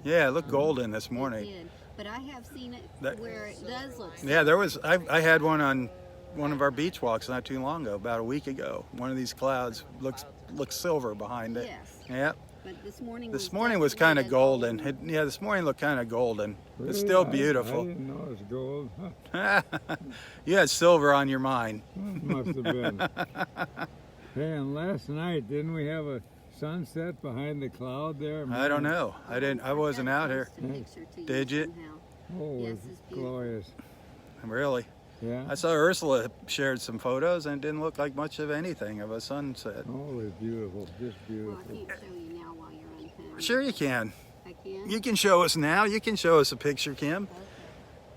Yeah, it looked golden this morning. It did. But I have seen it That- where it does look. Yeah, there was. I had one on one of our beach walks not too long ago, about a week ago. One of these clouds looks silver behind it. Yes. Yeah. But this morning. This morning was kind of golden. Yeah, this morning looked kind of golden. It's still I beautiful. didn't know it's gold. You had silver on your mind. Must have been. Hey, and last night, didn't we have a sunset behind the cloud there? I don't know. I wasn't out here. Did you? Oh, Yes, it's it's beautiful. glorious. Really? Yeah. I saw Ursula shared some photos and it didn't look like much of anything of a sunset. Oh, it's beautiful. Just Well, I beautiful. can't show you now while you're on camera. Sure you can. I can. You can show us now. You can show us a picture, Kim, Okay,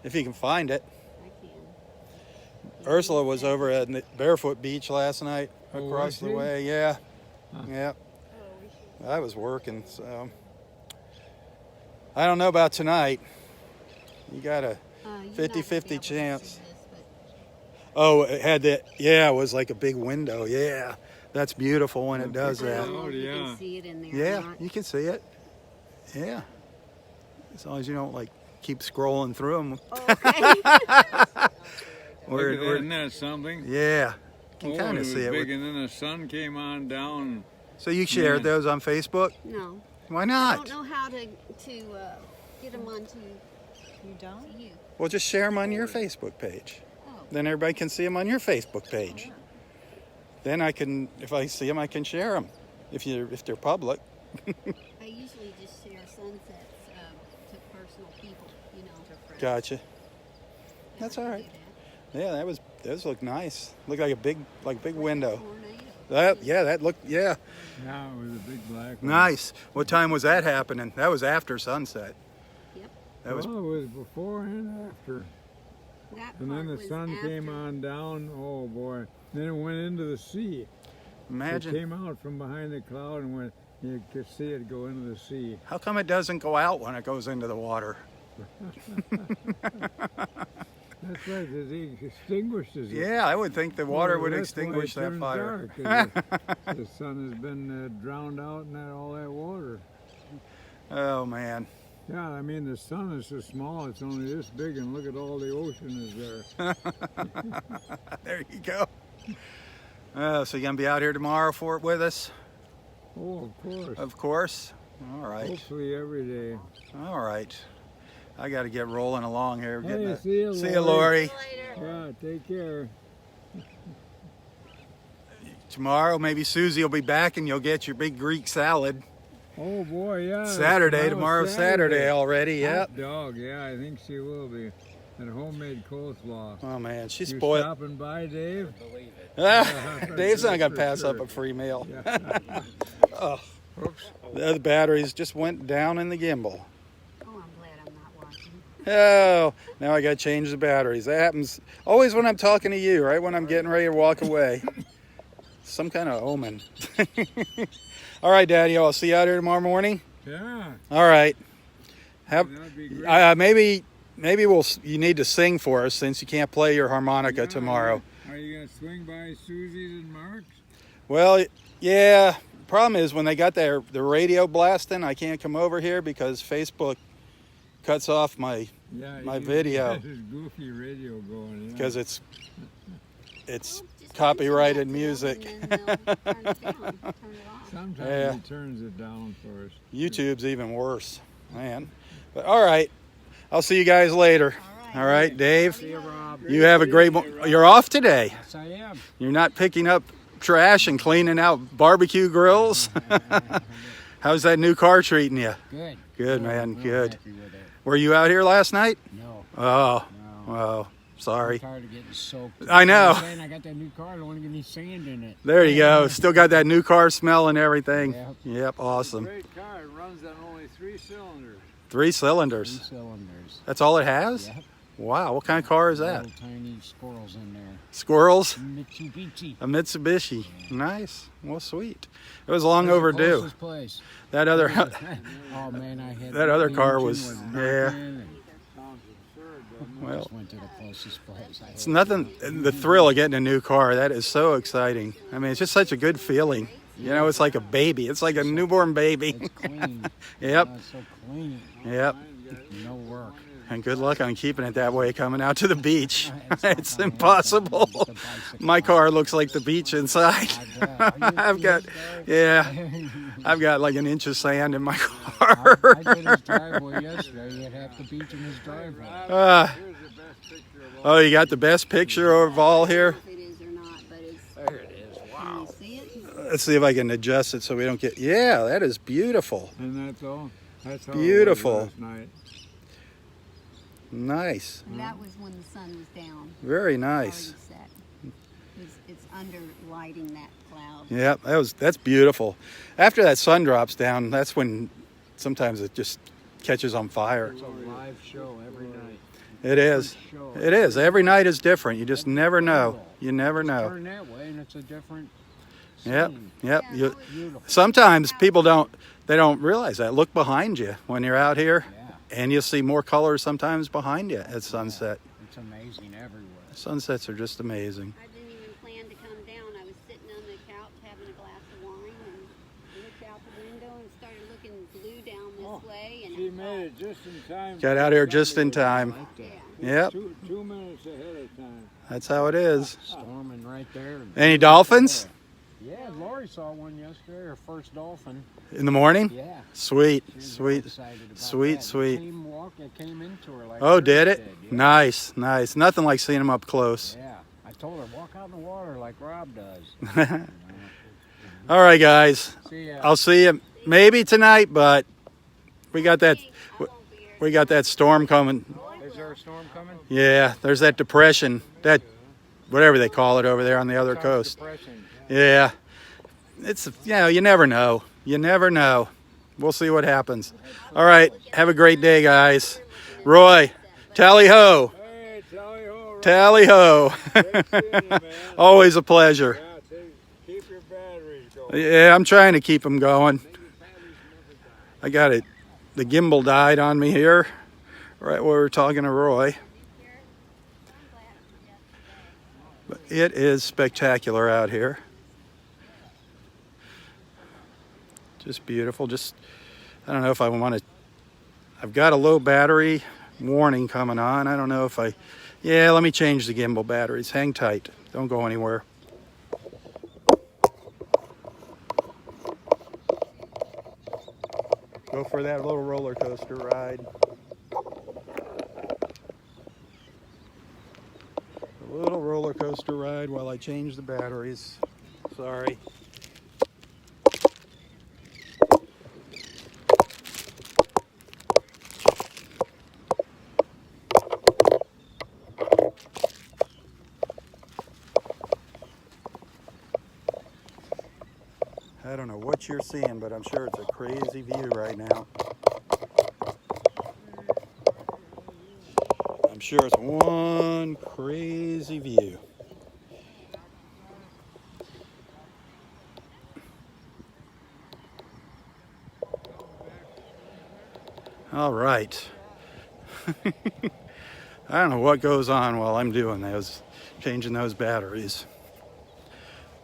if you can find it. I can. Ursula was over at the Barefoot Beach last night Oh, across was the she? way. Yeah. Huh. Yeah. I was working, so I don't know about tonight. You got a You're not 50-50 gonna be able to chance. see this, but Oh, it had that. Yeah, it was like a big window. Yeah, that's beautiful when it does I that. don't know if you yeah. can see it in there. or Yeah, not. you can see it. Yeah, as long as you don't like keep scrolling through them. Okay. Isn't that something? Yeah, you Oh, can kind it of was see it. big, and then the sun came on down. So you shared Yeah. those on Facebook? No. Why I not? don't know how to get them onto You don't? you. Well, just share them on your Facebook page. Oh. Then everybody can see them on your Facebook page. Then I can, if I see them, I can share them. If they're public. I usually just share sunsets to personal people, you know. To friends. Gotcha. That's all right. Yeah, those look nice. Look like a big window. That looked Yeah, it was a big black one. nice. What time was that happening? That was after sunset. Yep. That was Well, it was before and after. That And then part the was sun came after. on down. Oh boy! Then it went into the sea. It imagine. came out from behind the cloud and went. You could see it go into the sea. How come it doesn't go out when it goes into the water? That's right. It extinguishes it. Yeah, I would think the water Oh, would that's why extinguish it that turns fire. dark, 'cause the sun has been drowned out in all that water. Oh man. Yeah, I mean the sun is so small; it's only this big, and look at all the ocean is there. There you go. So you gonna be out here tomorrow for it with us? Oh, of course. Of course. All right. Hopefully every day. All right. I got to get rolling along here. Hey, See you, Lori. Yeah, take care. Tomorrow, maybe Susie will be back and you'll get your big Greek salad. Oh boy, yeah. Tomorrow's Saturday already. Yep. Hot dog, yeah, I think she will be. And homemade coleslaw. Oh man, she's You spoiled. stopping by, Dave? Dave's not gonna For pass up sure. a free meal. Yeah. Oh, Oops. the other batteries just went down in the gimbal. Oh, I'm glad I'm not watching. Oh, now I got to change the batteries. That happens always when I'm talking to you, right when I'm getting ready to walk away. Some kind of omen. All right, Daddy, I'll see you out here tomorrow morning. Yeah. All right. That'd be great. Maybe you need to sing for us since you can't play your harmonica tomorrow. Are you going to swing by Susie's and Mark's? Well, yeah. Problem is when they got the radio blasting, I can't come over here because Facebook cuts off my video This goofy radio going. Yeah. because it's Just copyrighted mention that music. to them and they'll turn it down, turn it off. Sometimes Yeah. he turns it down for us. YouTube's even worse, man. But all right, I'll see you guys later. All right, Dave. See you, Rob. You have a great. You're off today. Yes, I am. You're not picking up trash and cleaning out barbecue grills. How's that new car treating you? Good. Good, man. Real Good. happy with it. Were you out here last night? No. Oh, No. well, I'm sorry. tired of getting soaked. I know. I'm saying I got that new car. I don't want to get any sand in it. There you go. Still got that new car smell and everything. Yep. Yep, awesome. Great car. It runs on only 3 cylinders. 3 3 cylinders. cylinders. That's all it has? Yep. Wow, what kind of car is that? Little tiny squirrels in there. Squirrels? Mitsubishi. A Mitsubishi. Nice. Well, sweet. It was long That's the overdue. closest place. That other Oh man, I had That other the car engine was- knocking yeah. and Sounds absurd, Well, Just went to the closest place. it's nothing. The thrill of getting a new car, that is so exciting. I mean, it's just such a good feeling. You know, it's like a baby. It's like a newborn baby. It's clean. Yep. It's so clean. Yep. No work. And good luck on keeping it that way coming out to the beach. It's not It's gonna impossible. happen. Just a bicycle. My car looks like the beach inside. I've got, yeah, I've got like an inch of sand in my car. I did his driveway yesterday. He had half the beach in his driveway. Here's the best picture of all. Oh, you got the best picture of all here? If it is or not, but it's. There it is. Can you see it? Let's see if I can adjust it so we don't get, yeah, that is beautiful. And that's all. That's all Beautiful. it was last night. Nice. And that was when the sun was down. Very Already nice. set. It's under lighting that cloud. Yep, that's beautiful. After that sun drops down, that's when sometimes it just catches on fire. It's a live show every night. It is. Show. It is. Every night is different. You just never know. You never know. Turn that way and it's a different Yep. scene. Yep. Yeah, You, that was- Beautiful. sometimes people don't realize that. Look behind you when you're out here, Yeah. and you'll see more colors sometimes behind you at sunset. It's amazing everywhere. Sunsets are just amazing. I didn't even plan to come down. I was sitting on the couch having a glass of wine and looked out the window and started looking blue down this way. And She I made it just in time. Got out here just in time. Like that. Yeah. Yep. 2 minutes ahead of time. That's how it is. Storming right there. Any dolphins Yeah, Lori saw one yesterday, her first dolphin. in the morning? Yeah. Sweet, She was real sweet. excited about Sweet, that. sweet. It came into her like Oh, hers did it? Yeah. Nice, nice. Nothing like seeing them up close. Yeah. I told her, walk out in the water like Rob does. All right, guys. See ya. I'll see you maybe tonight, but we got that I won't be here. we got that storm coming. Is there a storm coming? Yeah, there's that depression, that whatever they call it over there on the other coast. Depression. Yeah. It's, you know, you never know. You never know. We'll see what happens. All right. Have a great day, guys. Roy, tally ho. Hey, tally ho. Rob. Tally ho. Great seeing you, man. Always a pleasure. Yeah, keep your batteries going. Yeah, I'm trying to keep them going. I got it. The gimbal died on me here, right where we were talking to Roy. But it is spectacular out here. Just beautiful. Just, I don't know if I want to, I've got a low battery warning coming on. I don't know if yeah, let me change the gimbal batteries. Hang tight. Don't go anywhere. Go for that little roller coaster ride. A little roller coaster ride while I change the batteries. Sorry. I don't know what you're seeing, but I'm sure it's a crazy view right now. I'm sure it's one crazy view. All right. I don't know what goes on while I'm doing those, changing those batteries.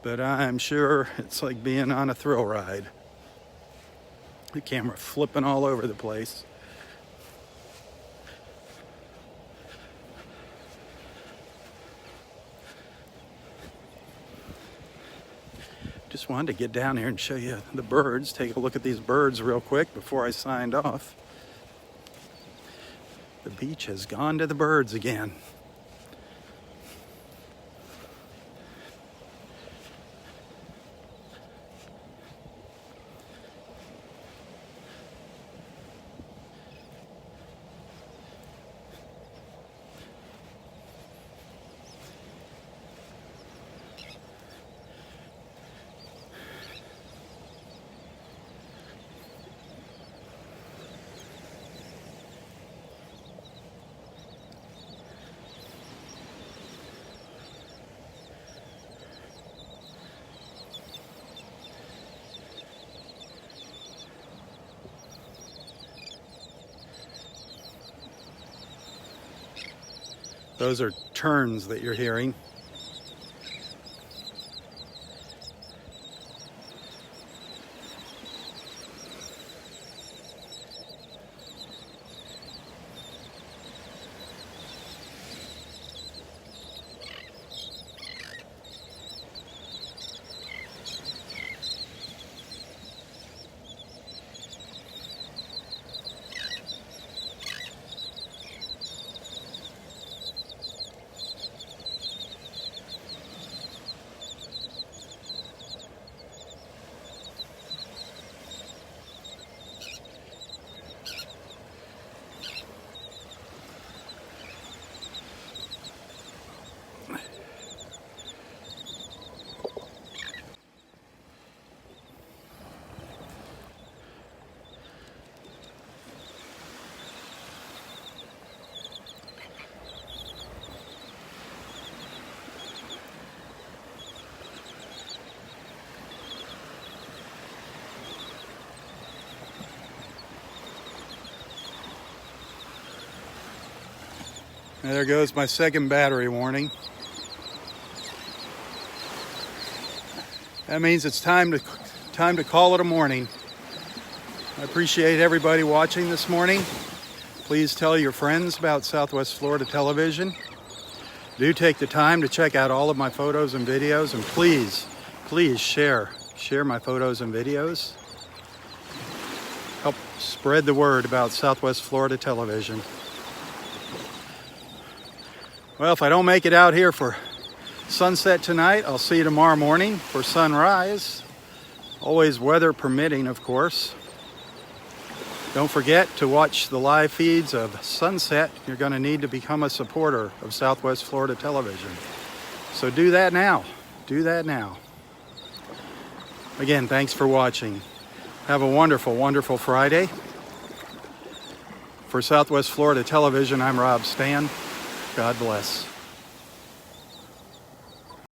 But I'm sure it's like being on a thrill ride. The camera flipping all over the place. Just wanted to get down here and show you the birds. Take a look at these birds real quick before I signed off. The beach has gone to the birds again. Those are terns that you're hearing. And there goes my second battery warning. That means it's time to call it a morning. I appreciate everybody watching this morning. Please tell your friends about Southwest Florida Television. Do take the time to check out all of my photos and videos, and please share my photos and videos. Help spread the word about Southwest Florida Television. Well, if I don't make it out here for sunset tonight, I'll see you tomorrow morning for sunrise. Always weather permitting, of course. Don't forget to watch the live feeds of sunset. You're going to need to become a supporter of Southwest Florida Television. So do that now. Do that now. Again, thanks for watching. Have a wonderful, wonderful Friday. For Southwest Florida Television, I'm Robb Stan. God bless.